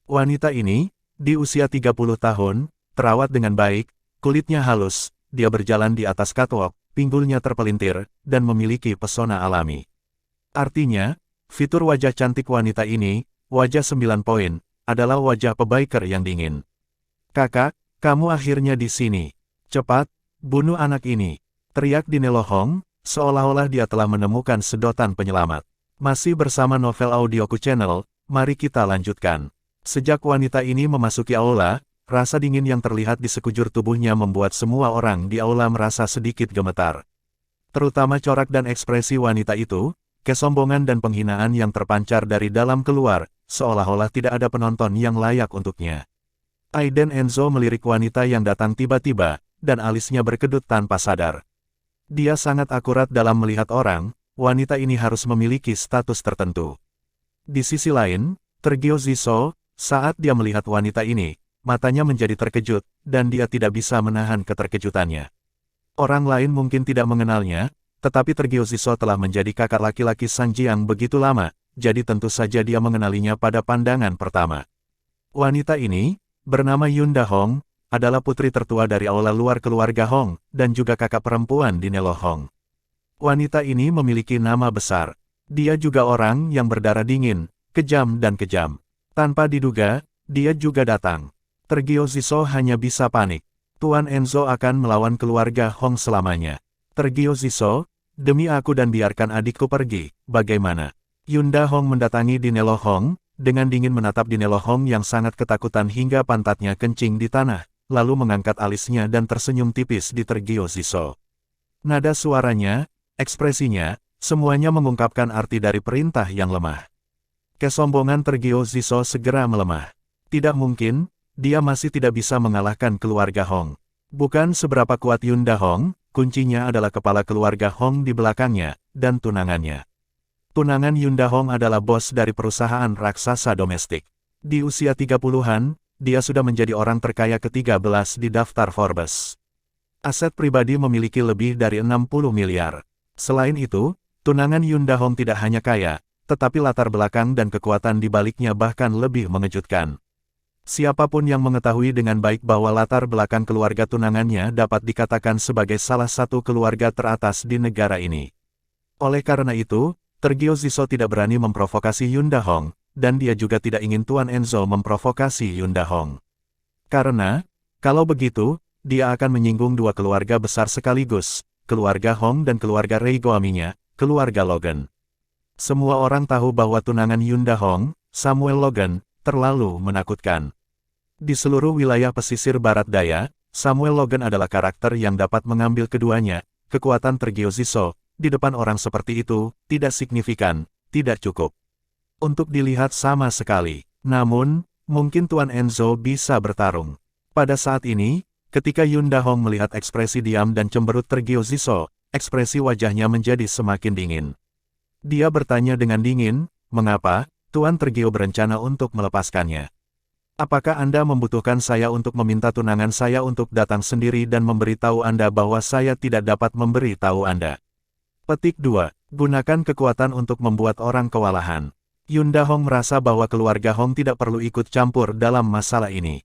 Wanita ini, di usia 30 tahun, terawat dengan baik, kulitnya halus, dia berjalan di atas catwalk, pinggulnya terpelintir, dan memiliki pesona alami. Artinya, fitur wajah cantik wanita ini, wajah 9 poin, adalah wajah pebiker yang dingin. Kakak, kamu akhirnya di sini. Cepat, bunuh anak ini. Teriak Dinelo Hong, seolah-olah dia telah menemukan sedotan penyelamat. Masih bersama Novel Audioku Channel, mari kita lanjutkan. Sejak wanita ini memasuki aula, rasa dingin yang terlihat di sekujur tubuhnya membuat semua orang di aula merasa sedikit gemetar. Terutama corak dan ekspresi wanita itu, kesombongan dan penghinaan yang terpancar dari dalam keluar, seolah-olah tidak ada penonton yang layak untuknya. Aiden Enzo melirik wanita yang datang tiba-tiba, dan alisnya berkedut tanpa sadar. Dia sangat akurat dalam melihat orang, wanita ini harus memiliki status tertentu. Di sisi lain, Tergio Ziso, saat dia melihat wanita ini, matanya menjadi terkejut, dan dia tidak bisa menahan keterkejutannya. Orang lain mungkin tidak mengenalnya, tetapi Tergio Ziso telah menjadi kakak laki-laki San Jiang begitu lama, jadi tentu saja dia mengenalinya pada pandangan pertama. Wanita ini, bernama Yunda Hong, adalah putri tertua dari aula luar keluarga Hong, dan juga kakak perempuan di Nelo Hong. Wanita ini memiliki nama besar. Dia juga orang yang berdarah dingin, kejam dan kejam. Tanpa diduga, dia juga datang. Tergio Ziso hanya bisa panik. Tuan Enzo akan melawan keluarga Hong selamanya. Tergio Ziso, demi aku dan biarkan adikku pergi, bagaimana? Yunda Hong mendatangi di Nelo Hong, dengan dingin menatap di Nelo Hong yang sangat ketakutan hingga pantatnya kencing di tanah, lalu mengangkat alisnya dan tersenyum tipis di Tergio Ziso. Nada suaranya, ekspresinya, semuanya mengungkapkan arti dari perintah yang lemah. Kesombongan Tergio Ziso segera melemah. Tidak mungkin, dia masih tidak bisa mengalahkan keluarga Hong. Bukan seberapa kuat Yunda Hong, kuncinya adalah kepala keluarga Hong di belakangnya, dan tunangannya. Tunangan Yunda Hong adalah bos dari perusahaan raksasa domestik. Di usia 30-an, dia sudah menjadi orang terkaya ke-13 di daftar Forbes. Aset pribadi memiliki lebih dari 60 miliar. Selain itu, tunangan Yunda Hong tidak hanya kaya, tetapi latar belakang dan kekuatan di baliknya bahkan lebih mengejutkan. Siapapun yang mengetahui dengan baik bahwa latar belakang keluarga tunangannya dapat dikatakan sebagai salah satu keluarga teratas di negara ini. Oleh karena itu, Tergio Ziso tidak berani memprovokasi Yunda Hong, dan dia juga tidak ingin Tuan Enzo memprovokasi Yunda Hong. Karena, kalau begitu, dia akan menyinggung dua keluarga besar sekaligus, keluarga Hong dan keluarga Reigoaminya, keluarga Logan. Semua orang tahu bahwa tunangan Yunda Hong, Samuel Logan, terlalu menakutkan. Di seluruh wilayah pesisir barat daya, Samuel Logan adalah karakter yang dapat mengambil keduanya, kekuatan Tergio Ziso, di depan orang seperti itu, tidak signifikan, tidak cukup untuk dilihat sama sekali. Namun, mungkin Tuan Enzo bisa bertarung. Pada saat ini, ketika Yunda Hong melihat ekspresi diam dan cemberut Tergio Ziso, ekspresi wajahnya menjadi semakin dingin. Dia bertanya dengan dingin, mengapa, Tuan Tergio berencana untuk melepaskannya? Apakah Anda membutuhkan saya untuk meminta tunangan saya untuk datang sendiri dan memberitahu Anda bahwa saya tidak dapat memberitahu Anda? Petik 2. Gunakan kekuatan untuk membuat orang kewalahan. Yunda Hong merasa bahwa keluarga Hong tidak perlu ikut campur dalam masalah ini.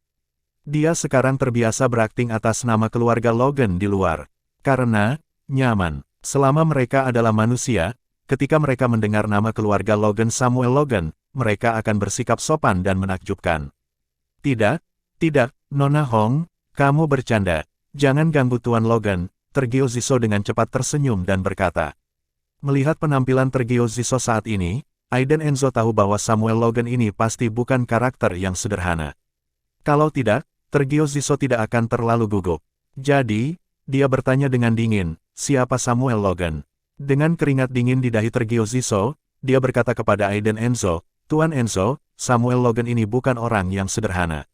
Dia sekarang terbiasa berakting atas nama keluarga Logan di luar. Karena, nyaman. Selama mereka adalah manusia, ketika mereka mendengar nama keluarga Logan Samuel Logan, mereka akan bersikap sopan dan menakjubkan. Tidak, Nona Hong, kamu bercanda. Jangan ganggu Tuan Logan. Tergio Ziso dengan cepat tersenyum dan berkata. Melihat penampilan Tergio Ziso saat ini, Aiden Enzo tahu bahwa Samuel Logan ini pasti bukan karakter yang sederhana. Kalau tidak, Tergio Ziso tidak akan terlalu gugup. Jadi, dia bertanya dengan dingin, siapa Samuel Logan? Dengan keringat dingin di dahi Tergio Ziso, dia berkata kepada Aiden Enzo, Tuan Enzo, Samuel Logan ini bukan orang yang sederhana.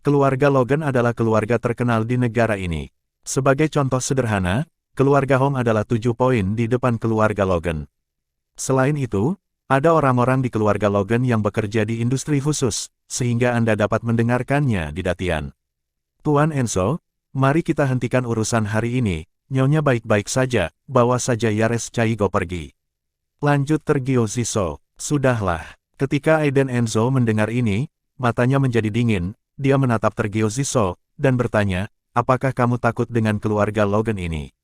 Keluarga Logan adalah keluarga terkenal di negara ini. Sebagai contoh sederhana, keluarga Hong adalah 7 poin di depan keluarga Logan. Selain itu, ada orang-orang di keluarga Logan yang bekerja di industri khusus, sehingga Anda dapat mendengarkannya di Datian. Tuan Enzo, mari kita hentikan urusan hari ini, Nyonya baik-baik saja, bawa saja Yares Caigo pergi. Lanjut Tergio Ziso, sudahlah. Ketika Aiden Enzo mendengar ini, matanya menjadi dingin, dia menatap Tergio Ziso, dan bertanya, apakah kamu takut dengan keluarga Logan ini?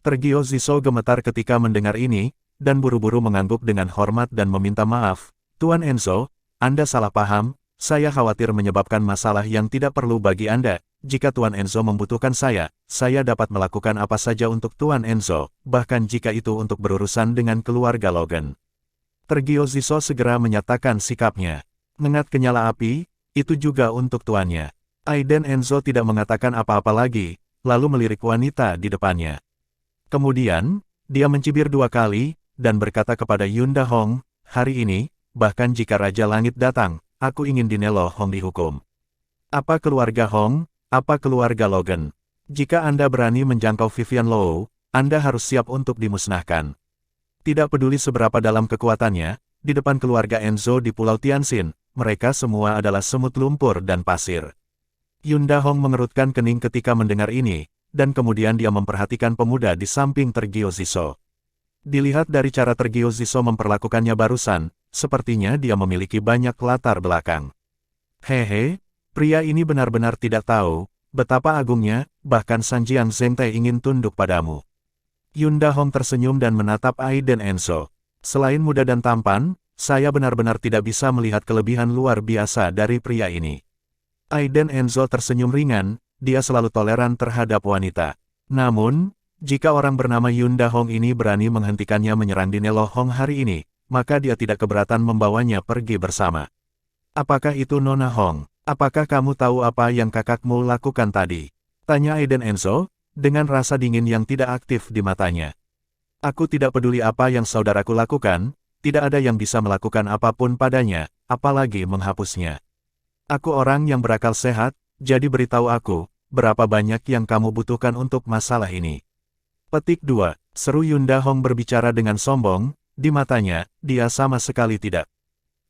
Tergio Ziso gemetar ketika mendengar ini, dan buru-buru mengangguk dengan hormat dan meminta maaf. Tuan Enzo, Anda salah paham, saya khawatir menyebabkan masalah yang tidak perlu bagi Anda. Jika Tuan Enzo membutuhkan saya dapat melakukan apa saja untuk Tuan Enzo, bahkan jika itu untuk berurusan dengan keluarga Logan. Tergio Ziso segera menyatakan sikapnya. Mengat kenyala api, itu juga untuk tuannya. Aiden Enzo tidak mengatakan apa-apa lagi, lalu melirik wanita di depannya. Kemudian, dia mencibir 2 kali, dan berkata kepada Yunda Hong, hari ini, bahkan jika Raja Langit datang, aku ingin di Nelo Hong dihukum. Apa keluarga Hong, apa keluarga Logan? Jika Anda berani menjangkau Vivian Low, Anda harus siap untuk dimusnahkan. Tidak peduli seberapa dalam kekuatannya, di depan keluarga Enzo di Pulau Tianxin, mereka semua adalah semut lumpur dan pasir. Yunda Hong mengerutkan kening ketika mendengar ini, dan kemudian dia memperhatikan pemuda di samping Tergio Ziso. Dilihat dari cara Tergio Ziso memperlakukannya barusan, sepertinya dia memiliki banyak latar belakang. Hehe, pria ini benar-benar tidak tahu betapa agungnya, bahkan Sanjiang Zhengtai ingin tunduk padamu. Yunda Hong tersenyum dan menatap Aiden Enzo. Selain muda dan tampan, saya benar-benar tidak bisa melihat kelebihan luar biasa dari pria ini. Aiden Enzo tersenyum ringan, dia selalu toleran terhadap wanita. Namun, jika orang bernama Yunda Hong ini berani menghentikannya menyerang Dinelo Hong hari ini, maka dia tidak keberatan membawanya pergi bersama. Apakah itu Nona Hong? Apakah kamu tahu apa yang kakakmu lakukan tadi? Tanya Aiden Enzo, dengan rasa dingin yang tidak aktif di matanya. Aku tidak peduli apa yang saudaraku lakukan, tidak ada yang bisa melakukan apapun padanya, apalagi menghapusnya. Aku orang yang berakal sehat, jadi beritahu aku, berapa banyak yang kamu butuhkan untuk masalah ini. Petik 2, seru Yunda Hong berbicara dengan sombong, di matanya, dia sama sekali tidak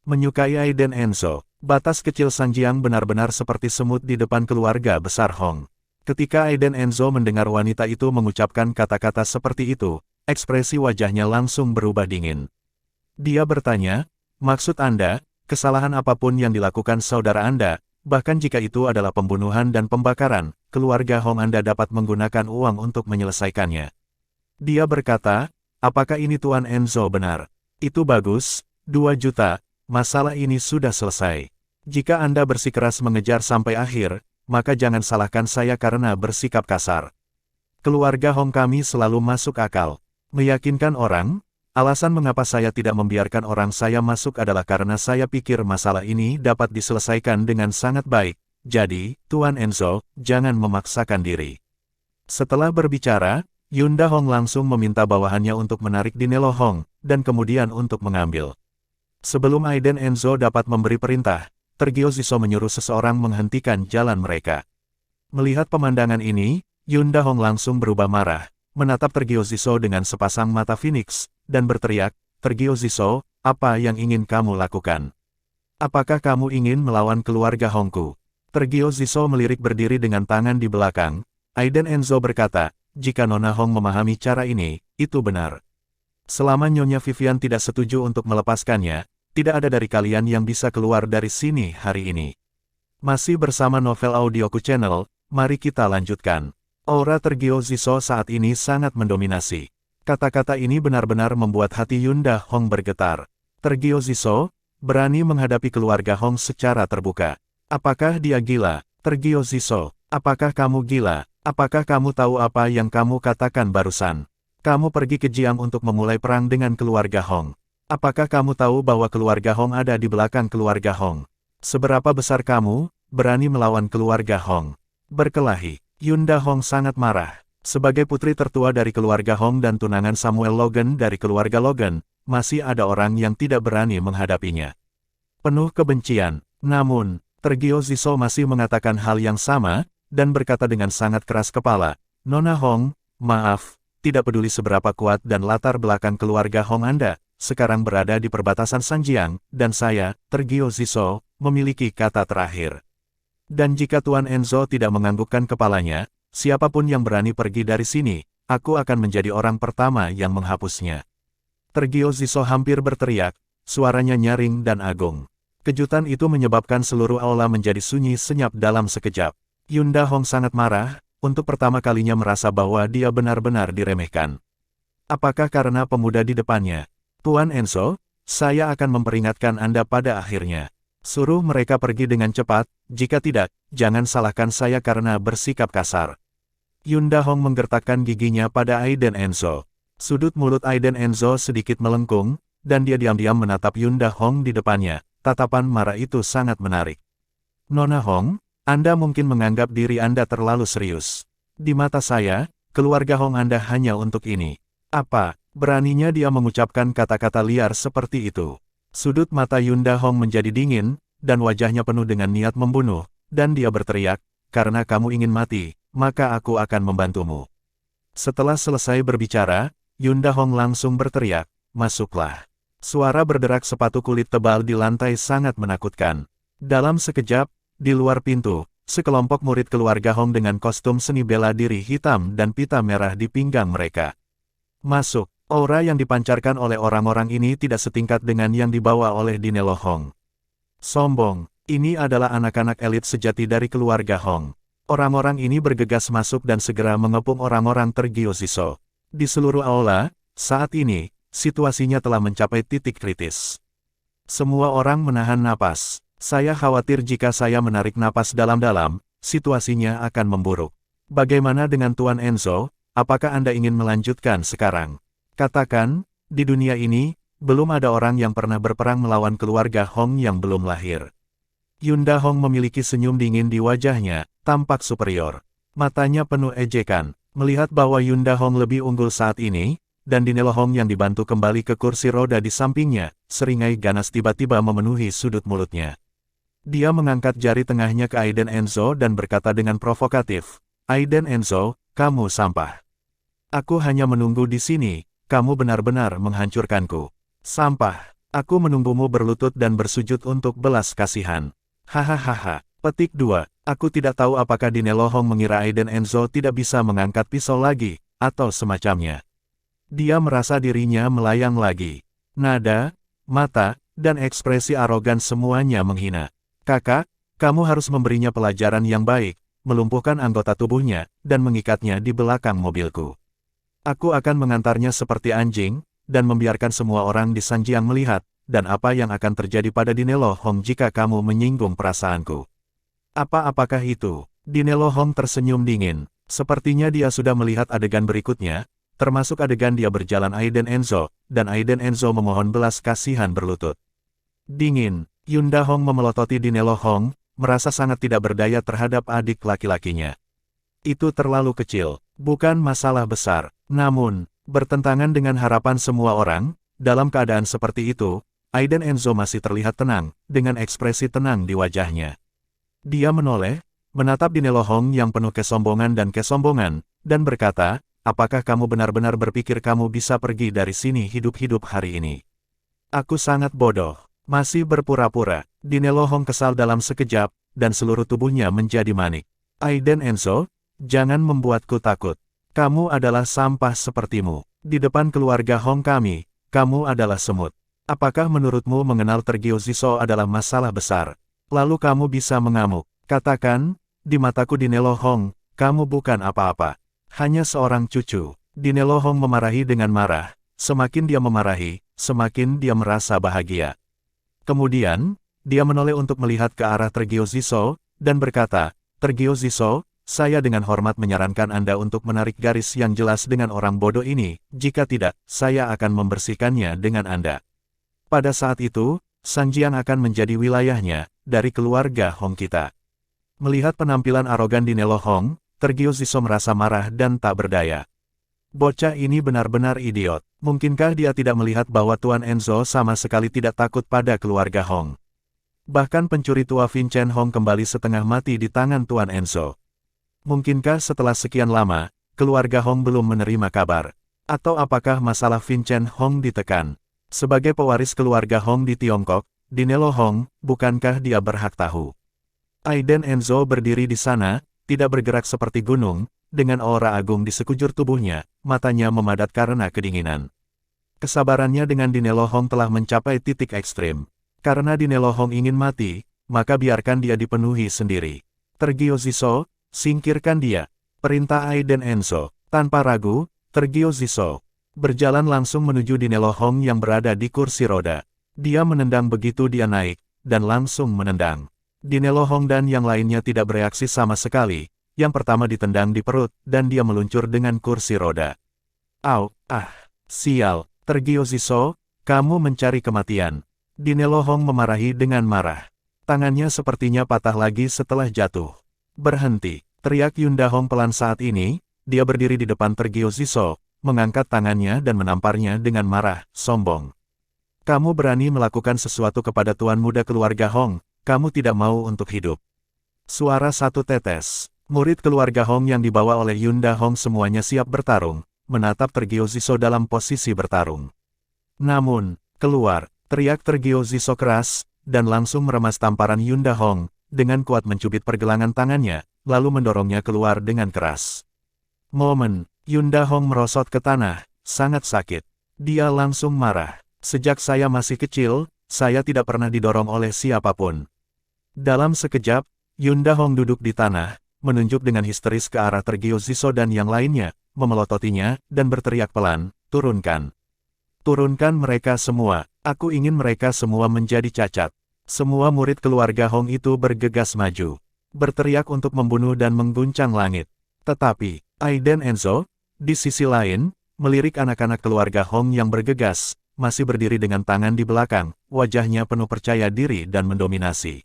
menyukai Aiden Enzo. Batas kecil Sanjiang benar-benar seperti semut di depan keluarga besar Hong. Ketika Aiden Enzo mendengar wanita itu mengucapkan kata-kata seperti itu, ekspresi wajahnya langsung berubah dingin. Dia bertanya, maksud Anda, kesalahan apapun yang dilakukan saudara Anda, bahkan jika itu adalah pembunuhan dan pembakaran, keluarga Hong Anda dapat menggunakan uang untuk menyelesaikannya. Dia berkata, apakah ini Tuan Enzo benar? Itu bagus, 2 juta. Masalah ini sudah selesai. Jika Anda bersikeras mengejar sampai akhir, maka jangan salahkan saya karena bersikap kasar. Keluarga Hong kami selalu masuk akal. Meyakinkan orang, alasan mengapa saya tidak membiarkan orang saya masuk adalah karena saya pikir masalah ini dapat diselesaikan dengan sangat baik. Jadi, Tuan Enzo, jangan memaksakan diri. Setelah berbicara, Yunda Hong langsung meminta bawahannya untuk menarik Dinelo Hong, dan kemudian untuk mengambil. Sebelum Aiden Enzo dapat memberi perintah, Tergio Ziso menyuruh seseorang menghentikan jalan mereka. Melihat pemandangan ini, Yunda Hong langsung berubah marah, menatap Tergio Ziso dengan sepasang mata Phoenix, dan berteriak, Tergio Ziso, apa yang ingin kamu lakukan? Apakah kamu ingin melawan keluarga Hongku? Tergio Ziso melirik berdiri dengan tangan di belakang. Aiden Enzo berkata, jika Nona Hong memahami cara ini, itu benar. Selama Nyonya Vivian tidak setuju untuk melepaskannya, tidak ada dari kalian yang bisa keluar dari sini hari ini. Masih bersama Novel Audioku Channel, mari kita lanjutkan. Aura Tergio Ziso saat ini sangat mendominasi. Kata-kata ini benar-benar membuat hati Yunda Hong bergetar. Tergio Ziso, berani menghadapi keluarga Hong secara terbuka. Apakah dia gila? Tergio Ziso, apakah kamu gila? Apakah kamu tahu apa yang kamu katakan barusan? Kamu pergi ke Jiang untuk memulai perang dengan keluarga Hong. Apakah kamu tahu bahwa keluarga Hong ada di belakang keluarga Hong? Seberapa besar kamu berani melawan keluarga Hong? Berkelahi. Yunda Hong sangat marah. Sebagai putri tertua dari keluarga Hong dan tunangan Samuel Logan dari keluarga Logan, masih ada orang yang tidak berani menghadapinya. Penuh kebencian. Namun, Tergio Ziso masih mengatakan hal yang sama, dan berkata dengan sangat keras kepala, Nona Hong, maaf. Tidak peduli seberapa kuat dan latar belakang keluarga Hong Anda, sekarang berada di perbatasan Sanjiang, dan saya, Tergio Ziso, memiliki kata terakhir. Dan jika Tuan Enzo tidak menganggukkan kepalanya, siapapun yang berani pergi dari sini, aku akan menjadi orang pertama yang menghapusnya. Tergio Ziso hampir berteriak, suaranya nyaring dan agung. Kejutan itu menyebabkan seluruh aula menjadi sunyi senyap dalam sekejap. Yunda Hong sangat marah, untuk pertama kalinya merasa bahwa dia benar-benar diremehkan. Apakah karena pemuda di depannya? Tuan Enzo, saya akan memperingatkan Anda pada akhirnya. Suruh mereka pergi dengan cepat, jika tidak, jangan salahkan saya karena bersikap kasar. Yunda Hong menggertakkan giginya pada Aiden Enzo. Sudut mulut Aiden Enzo sedikit melengkung, dan dia diam-diam menatap Yunda Hong di depannya. Tatapan marah itu sangat menarik. Nona Hong, Anda mungkin menganggap diri Anda terlalu serius. Di mata saya, keluarga Hong Anda hanya untuk ini. Apa, beraninya dia mengucapkan kata-kata liar seperti itu? Sudut mata Yunda Hong menjadi dingin, dan wajahnya penuh dengan niat membunuh, dan dia berteriak, karena kamu ingin mati, maka aku akan membantumu. Setelah selesai berbicara, Yunda Hong langsung berteriak, masuklah. Suara berderak sepatu kulit tebal di lantai sangat menakutkan. Dalam sekejap, di luar pintu, sekelompok murid keluarga Hong dengan kostum seni bela diri hitam dan pita merah di pinggang mereka. Masuk, aura yang dipancarkan oleh orang-orang ini tidak setingkat dengan yang dibawa oleh Dinelo Hong. Sombong, Ini adalah anak-anak elit sejati dari keluarga Hong. Orang-orang ini bergegas masuk dan segera mengepung orang-orang Tergiosiso. Di seluruh aula, saat ini, situasinya telah mencapai titik kritis. Semua orang menahan napas. Saya khawatir jika saya menarik napas dalam-dalam, situasinya akan memburuk. Bagaimana dengan Tuan Enzo? Apakah Anda ingin melanjutkan sekarang? Katakan, di dunia ini, belum ada orang yang pernah berperang melawan keluarga Hong yang belum lahir. Yunda Hong memiliki senyum dingin di wajahnya, tampak superior. Matanya penuh ejekan, melihat bahwa Yunda Hong lebih unggul saat ini, dan Dinelo Hong yang dibantu kembali ke kursi roda di sampingnya, seringai ganas tiba-tiba memenuhi sudut mulutnya. Dia mengangkat jari tengahnya ke Aiden Enzo dan berkata dengan provokatif, "Aiden Enzo, kamu sampah. Aku hanya menunggu di sini, kamu benar-benar menghancurkanku. Sampah, aku menunggumu berlutut dan bersujud untuk belas kasihan." Hahaha. Petik 2. Aku tidak tahu apakah Dinelo Hong mengira Aiden Enzo tidak bisa mengangkat pisau lagi, atau semacamnya. Dia merasa dirinya melayang lagi. Nada, mata, dan ekspresi arogan semuanya menghina. "Kakak, kamu harus memberinya pelajaran yang baik," melumpuhkan anggota tubuhnya, dan mengikatnya di belakang mobilku. "Aku akan mengantarnya seperti anjing, dan membiarkan semua orang di Sanjiang melihat, dan apa yang akan terjadi pada Dinelo Hong jika kamu menyinggung perasaanku." Apakah itu? Dinelo Hong tersenyum dingin. Sepertinya dia sudah melihat adegan berikutnya, termasuk adegan dia berjalan Aiden Enzo, dan Aiden Enzo memohon belas kasihan berlutut. Dingin, Yunda Hong memelototi Dinelo Hong, merasa sangat tidak berdaya terhadap adik laki-lakinya. Itu terlalu kecil, bukan masalah besar. Namun, bertentangan dengan harapan semua orang, dalam keadaan seperti itu, Aiden Enzo masih terlihat tenang, dengan ekspresi tenang di wajahnya. Dia menoleh, menatap Dinelo Hong yang penuh kesombongan, dan berkata, "Apakah kamu benar-benar berpikir kamu bisa pergi dari sini hidup-hidup hari ini? Aku sangat bodoh, masih berpura-pura." Dinelo Hong kesal dalam sekejap, dan seluruh tubuhnya menjadi manik. "Aiden Enzo, jangan membuatku takut. Kamu adalah sampah sepertimu. Di depan keluarga Hong kami, kamu adalah semut. Apakah menurutmu mengenal Tergiosiso adalah masalah besar? Lalu kamu bisa mengamuk. Katakan, di mataku Dinelo Hong, kamu bukan apa-apa. Hanya seorang cucu." Dinelo Hong memarahi dengan marah. Semakin dia memarahi, semakin dia merasa bahagia. Kemudian, dia menoleh untuk melihat ke arah Tergiosiso, dan berkata, "Tergiosiso, saya dengan hormat menyarankan Anda untuk menarik garis yang jelas dengan orang bodoh ini, jika tidak, saya akan membersihkannya dengan Anda." Pada saat itu, Sanjiang akan menjadi wilayahnya, dari keluarga Hong kita. Melihat penampilan arogan Dinelo Hong, Tergiosiso merasa marah dan tak berdaya. Bocah ini benar-benar idiot. Mungkinkah dia tidak melihat bahwa Tuan Enzo sama sekali tidak takut pada keluarga Hong? Bahkan pencuri tua Vincent Hong kembali setengah mati di tangan Tuan Enzo. Mungkinkah setelah sekian lama, keluarga Hong belum menerima kabar? Atau apakah masalah Vincent Hong ditekan? Sebagai pewaris keluarga Hong di Tiongkok, Dinelo Hong, bukankah dia berhak tahu? Aiden Enzo berdiri di sana, tidak bergerak seperti gunung, dengan aura agung di sekujur tubuhnya, matanya memadat karena kedinginan. Kesabarannya dengan Dinelo Hong telah mencapai titik ekstrim. Karena Dinelo Hong ingin mati, maka biarkan dia dipenuhi sendiri. "Tergiosiso, singkirkan dia," perintah Aiden Enzo. Tanpa ragu, Tergiosiso berjalan langsung menuju Dinelo Hong yang berada di kursi roda. Dia menendang begitu dia naik, dan langsung menendang. Dinelo Hong dan yang lainnya tidak bereaksi sama sekali. Yang pertama ditendang di perut, dan dia meluncur dengan kursi roda. "Au, sial, Tergiosiso, kamu mencari kematian." Dinelo Hong memarahi dengan marah. Tangannya sepertinya patah lagi setelah jatuh. "Berhenti," teriak Yunda Hong pelan saat ini. Dia berdiri di depan Tergiosiso, mengangkat tangannya dan menamparnya dengan marah, sombong. "Kamu berani melakukan sesuatu kepada tuan muda keluarga Hong, kamu tidak mau untuk hidup." Suara satu tetes. Murid keluarga Hong yang dibawa oleh Yunda Hong semuanya siap bertarung, menatap Tergiosiso dalam posisi bertarung. "Namun, keluar," teriak Tergiosiso keras, dan langsung meremas tamparan Yunda Hong, dengan kuat mencubit pergelangan tangannya, lalu mendorongnya keluar dengan keras. Yunda Hong merosot ke tanah, sangat sakit. Dia langsung marah. "Sejak saya masih kecil, saya tidak pernah didorong oleh siapapun. Dalam sekejap, Yunda Hong duduk di tanah, menunjuk dengan histeris ke arah Tergio Ziso dan yang lainnya, memelototinya, dan berteriak pelan, "Turunkan! Turunkan mereka semua, aku ingin mereka semua menjadi cacat." Semua murid keluarga Hong itu bergegas maju, berteriak untuk membunuh dan mengguncang langit. Tetapi, Aiden Enzo, di sisi lain, melirik anak-anak keluarga Hong yang bergegas, masih berdiri dengan tangan di belakang, wajahnya penuh percaya diri dan mendominasi.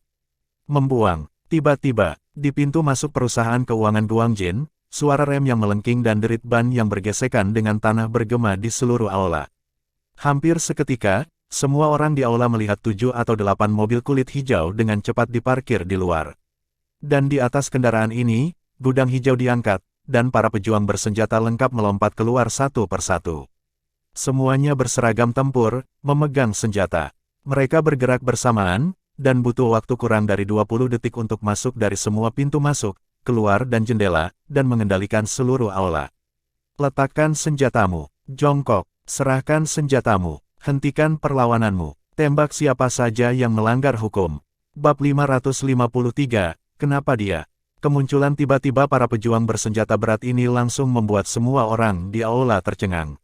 Membuang. Tiba-tiba, di pintu masuk perusahaan keuangan Guangjin, suara rem yang melengking dan derit ban yang bergesekan dengan tanah bergema di seluruh aula. Hampir seketika, semua orang di aula melihat 7 atau 8 mobil kulit hijau dengan cepat diparkir di luar. Dan di atas kendaraan ini, gudang hijau diangkat, dan para pejuang bersenjata lengkap melompat keluar satu persatu. Semuanya berseragam tempur, memegang senjata. Mereka bergerak bersamaan, dan butuh waktu kurang dari 20 detik untuk masuk dari semua pintu masuk, keluar dan jendela, dan mengendalikan seluruh aula. Letakkan senjatamu, jongkok, serahkan senjatamu, hentikan perlawananmu, tembak siapa saja yang melanggar hukum. Bab 553, kenapa dia? Kemunculan tiba-tiba para pejuang bersenjata berat ini langsung membuat semua orang di aula tercengang.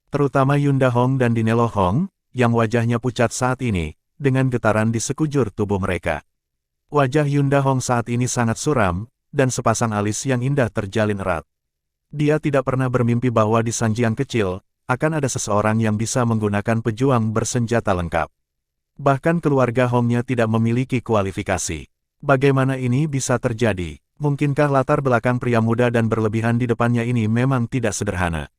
Terutama Yunda Hong dan Dinelo Hong, yang wajahnya pucat saat ini, dengan getaran di sekujur tubuh mereka. Wajah Yunda Hong saat ini sangat suram, dan sepasang alis yang indah terjalin erat. Dia tidak pernah bermimpi bahwa di Sanjiang kecil, akan ada seseorang yang bisa menggunakan pejuang bersenjata lengkap. Bahkan keluarga Hongnya tidak memiliki kualifikasi. Bagaimana ini bisa terjadi? Mungkinkah latar belakang pria muda dan berlebihan di depannya ini memang tidak sederhana?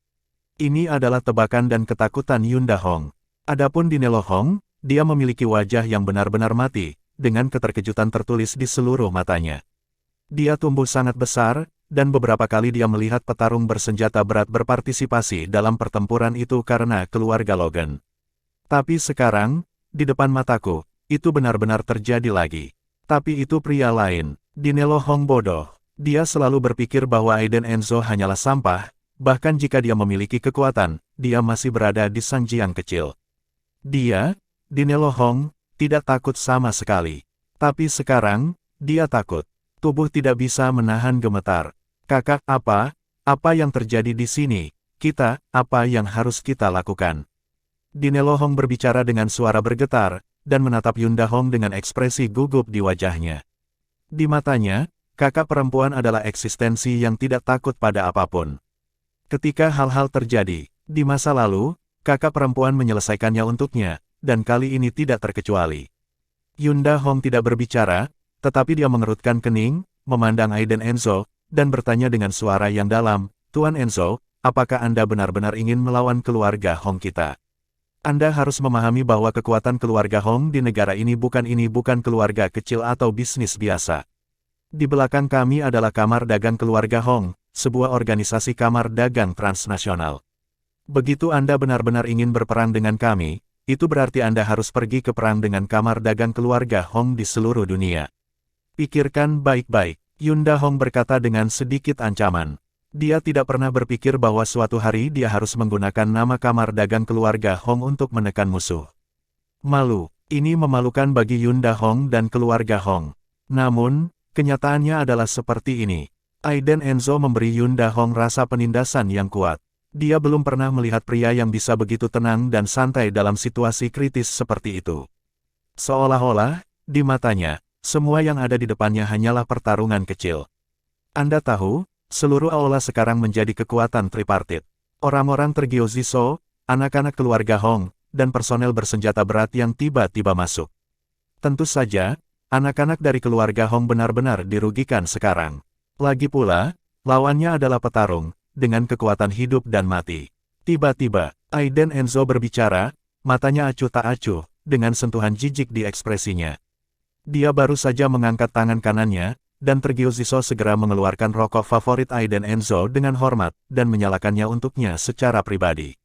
Ini adalah tebakan dan ketakutan Yunda Hong. Adapun Dinelo Hong, dia memiliki wajah yang benar-benar mati, dengan keterkejutan tertulis di seluruh matanya. Dia tumbuh sangat besar, dan beberapa kali dia melihat petarung bersenjata berat berpartisipasi dalam pertempuran itu karena keluarga Logan. Tapi sekarang, di depan mataku, itu benar-benar terjadi lagi. Tapi itu pria lain, Dinelo Hong bodoh. Dia selalu berpikir bahwa Aiden Enzo hanyalah sampah, bahkan jika dia memiliki kekuatan, dia masih berada di Sanjiang kecil. Dia, Dinelo Hong, tidak takut sama sekali. Tapi sekarang, dia takut. Tubuh tidak bisa menahan gemetar. Kakak, apa yang terjadi di sini? Apa yang harus kita lakukan? Dinelo Hong berbicara dengan suara bergetar, dan menatap Yunda Hong dengan ekspresi gugup di wajahnya. Di matanya, kakak perempuan adalah eksistensi yang tidak takut pada apapun. Ketika hal-hal terjadi, di masa lalu, kakak perempuan menyelesaikannya untuknya, dan kali ini tidak terkecuali. Yunda Hong tidak berbicara, tetapi dia mengerutkan kening, memandang Aiden Enzo, dan bertanya dengan suara yang dalam, "Tuan Enzo, apakah Anda benar-benar ingin melawan keluarga Hong kita? Anda harus memahami bahwa kekuatan keluarga Hong di negara ini bukan keluarga kecil atau bisnis biasa. Di belakang kami adalah Kamar Dagang Keluarga Hong, sebuah organisasi kamar dagang transnasional. Begitu Anda benar-benar ingin berperang dengan kami, itu berarti Anda harus pergi ke perang dengan Kamar Dagang Keluarga Hong di seluruh dunia. Pikirkan baik-baik," Yunda Hong berkata dengan sedikit ancaman. Dia tidak pernah berpikir bahwa suatu hari dia harus menggunakan nama Kamar Dagang Keluarga Hong untuk menekan musuh. Malu, ini memalukan bagi Yunda Hong dan keluarga Hong. Namun, kenyataannya adalah seperti ini. Aiden Enzo memberi Yunda Hong rasa penindasan yang kuat. Dia belum pernah melihat pria yang bisa begitu tenang dan santai dalam situasi kritis seperti itu. Seolah-olah, di matanya, semua yang ada di depannya hanyalah pertarungan kecil. Anda tahu, seluruh aula sekarang menjadi kekuatan tripartit. Orang-orang Tergio Ziso, anak-anak keluarga Hong, dan personel bersenjata berat yang tiba-tiba masuk. Tentu saja, anak-anak dari keluarga Hong benar-benar dirugikan sekarang. Lagi pula, lawannya adalah petarung, dengan kekuatan hidup dan mati. Tiba-tiba, Aiden Enzo berbicara, matanya acuh tak acuh, dengan sentuhan jijik di ekspresinya. Dia baru saja mengangkat tangan kanannya, dan Tergio Ziso segera mengeluarkan rokok favorit Aiden Enzo dengan hormat, dan menyalakannya untuknya secara pribadi.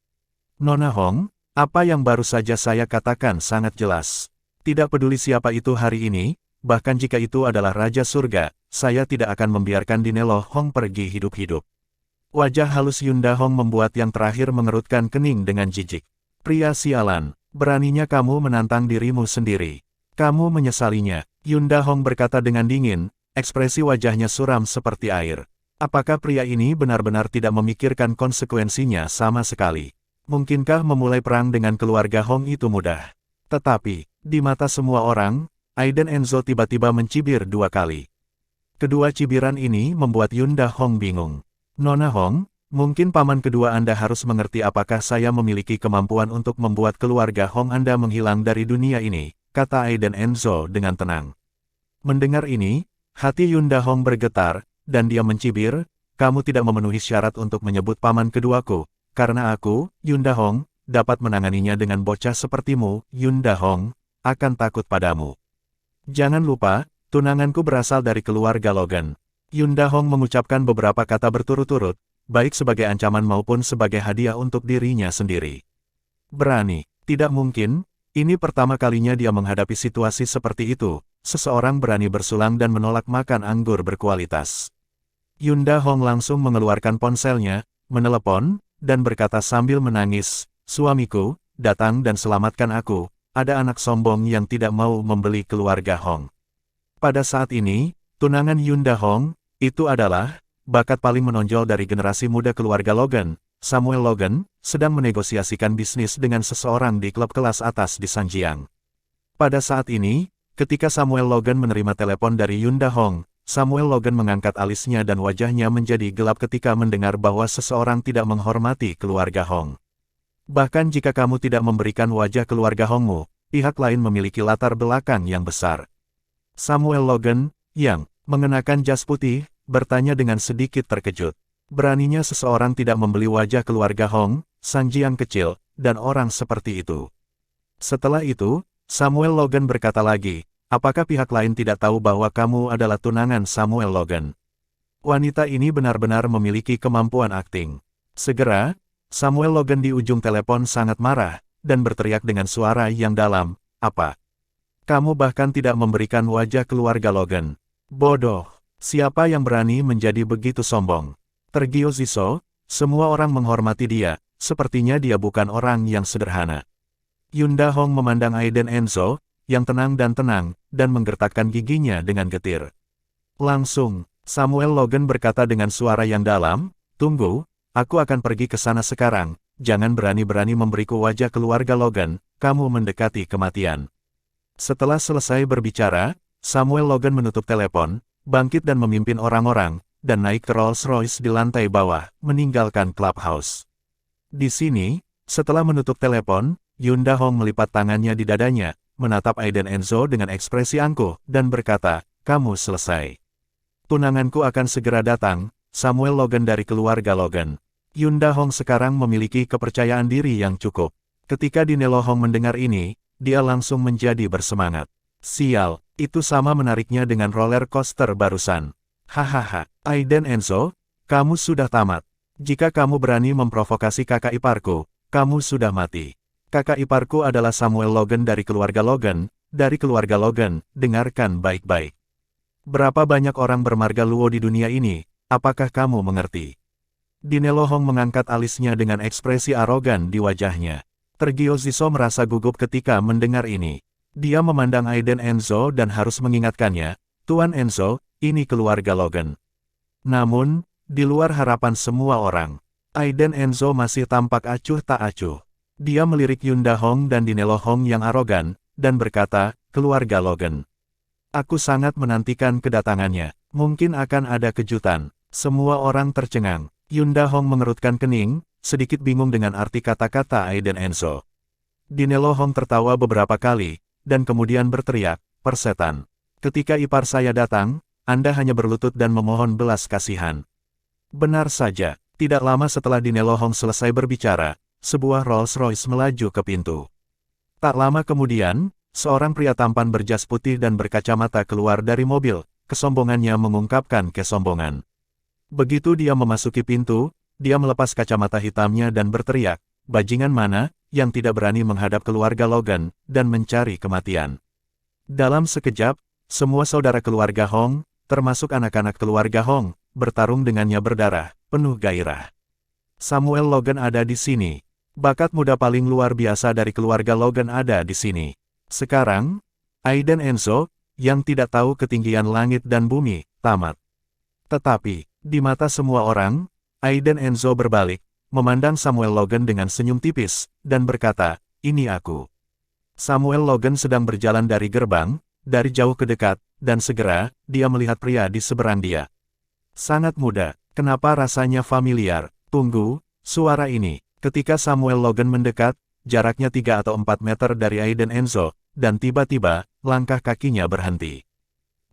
"Nona Hong, apa yang baru saja saya katakan sangat jelas. Tidak peduli siapa itu hari ini, bahkan jika itu adalah Raja Surga, saya tidak akan membiarkan Dinelo Hong pergi hidup-hidup." Wajah halus Yunda Hong membuat yang terakhir mengerutkan kening dengan jijik. "Pria sialan, beraninya kamu menantang dirimu sendiri. Kamu menyesalinya, Yunda Hong berkata dengan dingin, ekspresi wajahnya suram seperti air. Apakah pria ini benar-benar tidak memikirkan konsekuensinya sama sekali? Mungkinkah memulai perang dengan keluarga Hong itu mudah? Tetapi, di mata semua orang, Aiden Enzo tiba-tiba mencibir 2 kali. Kedua cibiran ini membuat Yunda Hong bingung. Nona Hong, mungkin paman kedua Anda harus mengerti apakah saya memiliki kemampuan untuk membuat keluarga Hong Anda menghilang dari dunia ini, kata Aiden Enzo dengan tenang. Mendengar ini, hati Yunda Hong bergetar, dan dia mencibir, kamu tidak memenuhi syarat untuk menyebut paman keduaku, karena aku, Yunda Hong, dapat menanganinya dengan bocah sepertimu, Yunda Hong, akan takut padamu. Jangan lupa, tunanganku berasal dari keluarga Logan. Yunda Hong mengucapkan beberapa kata berturut-turut, baik sebagai ancaman maupun sebagai hadiah untuk dirinya sendiri. Berani, tidak mungkin, ini pertama kalinya dia menghadapi situasi seperti itu, seseorang berani bersulang dan menolak makan anggur berkualitas. Yunda Hong langsung mengeluarkan ponselnya, menelepon, dan berkata sambil menangis, suamiku, datang dan selamatkan aku, ada anak sombong yang tidak mau membeli keluarga Hong. Pada saat ini, tunangan Yunda Hong, itu adalah, bakat paling menonjol dari generasi muda keluarga Logan, Samuel Logan, sedang menegosiasikan bisnis dengan seseorang di klub kelas atas di Sanjiang. Pada saat ini, ketika Samuel Logan menerima telepon dari Yunda Hong, Samuel Logan mengangkat alisnya dan wajahnya menjadi gelap ketika mendengar bahwa seseorang tidak menghormati keluarga Hong. Bahkan jika kamu tidak memberikan wajah keluarga Hongmu, pihak lain memiliki latar belakang yang besar. Samuel Logan, yang mengenakan jas putih, bertanya dengan sedikit terkejut. Beraninya seseorang tidak membeli wajah keluarga Hong, Sanjiang kecil, dan orang seperti itu. Setelah itu, Samuel Logan berkata lagi, apakah pihak lain tidak tahu bahwa kamu adalah tunangan Samuel Logan? Wanita ini benar-benar memiliki kemampuan akting. Segera, Samuel Logan di ujung telepon sangat marah, dan berteriak dengan suara yang dalam, apa? Kamu bahkan tidak memberikan wajah keluarga Logan. Bodoh, siapa yang berani menjadi begitu sombong? Tergiur Ziso, semua orang menghormati dia, sepertinya dia bukan orang yang sederhana. Yunda Hong memandang Aiden Enzo, yang tenang, dan menggertakkan giginya dengan getir. Langsung, Samuel Logan berkata dengan suara yang dalam, tunggu, aku akan pergi ke sana sekarang, jangan berani-berani memberiku wajah keluarga Logan, kamu mendekati kematian. Setelah selesai berbicara, Samuel Logan menutup telepon, bangkit dan memimpin orang-orang, dan naik ke Rolls-Royce di lantai bawah, meninggalkan clubhouse. Di sini, setelah menutup telepon, Yunda Hong melipat tangannya di dadanya, menatap Aiden Enzo dengan ekspresi angkuh, dan berkata, kamu selesai. Tunanganku akan segera datang, Samuel Logan dari keluarga Logan. Yunda Hong sekarang memiliki kepercayaan diri yang cukup. Ketika Dinelo Hong mendengar ini, dia langsung menjadi bersemangat. Sial, itu sama menariknya dengan roller coaster barusan. Hahaha, Aiden Enzo, kamu sudah tamat. Jika kamu berani memprovokasi kakak iparku, kamu sudah mati. Kakak iparku adalah Samuel Logan dari keluarga Logan, dengarkan baik-baik. Berapa banyak orang bermarga Luo di dunia ini, apakah kamu mengerti? Dinelo Hong mengangkat alisnya dengan ekspresi arogan di wajahnya. Tergiur Ziso merasa gugup ketika mendengar ini. Dia memandang Aiden Enzo dan harus mengingatkannya, Tuan Enzo, ini keluarga Logan. Namun, di luar harapan semua orang, Aiden Enzo masih tampak acuh tak acuh. Dia melirik Yunda Hong dan Dinelo Hong yang arogan, dan berkata, keluarga Logan. Aku sangat menantikan kedatangannya, mungkin akan ada kejutan. Semua orang tercengang. Yunda Hong mengerutkan kening, sedikit bingung dengan arti kata-kata Aiden Enzo. Dinelo Hong tertawa beberapa kali, dan kemudian berteriak, persetan. Ketika ipar saya datang, Anda hanya berlutut dan memohon belas kasihan. Benar saja, tidak lama setelah Dinelo Hong selesai berbicara, sebuah Rolls-Royce melaju ke pintu. Tak lama kemudian, seorang pria tampan berjas putih dan berkacamata keluar dari mobil, kesombongannya mengungkapkan kesombongan. Begitu dia memasuki pintu, dia melepas kacamata hitamnya dan berteriak, bajingan mana, yang tidak berani menghadap keluarga Logan, dan mencari kematian. Dalam sekejap, semua saudara keluarga Hong, termasuk anak-anak keluarga Hong, bertarung dengannya berdarah, penuh gairah. Samuel Logan ada di sini. Bakat muda paling luar biasa dari keluarga Logan ada di sini. Sekarang, Aiden Enzo, yang tidak tahu ketinggian langit dan bumi, tamat. Tetapi, di mata semua orang, Aiden Enzo berbalik, memandang Samuel Logan dengan senyum tipis, dan berkata, "Ini aku." Samuel Logan sedang berjalan dari gerbang, dari jauh ke dekat, dan segera, dia melihat pria di seberang dia. Sangat muda, kenapa rasanya familiar? Tunggu, suara ini. Ketika Samuel Logan mendekat, jaraknya 3 atau 4 meter dari Aiden Enzo, dan tiba-tiba, langkah kakinya berhenti.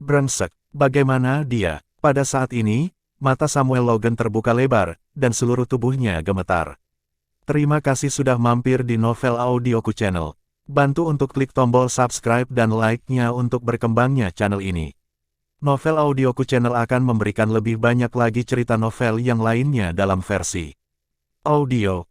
Brengsek, bagaimana dia? Pada saat ini, mata Samuel Logan terbuka lebar, dan seluruh tubuhnya gemetar. Terima kasih sudah mampir di Novel Audioku Channel. Bantu untuk klik tombol subscribe dan like-nya untuk berkembangnya channel ini. Novel Audioku Channel akan memberikan lebih banyak lagi cerita novel yang lainnya dalam versi audio.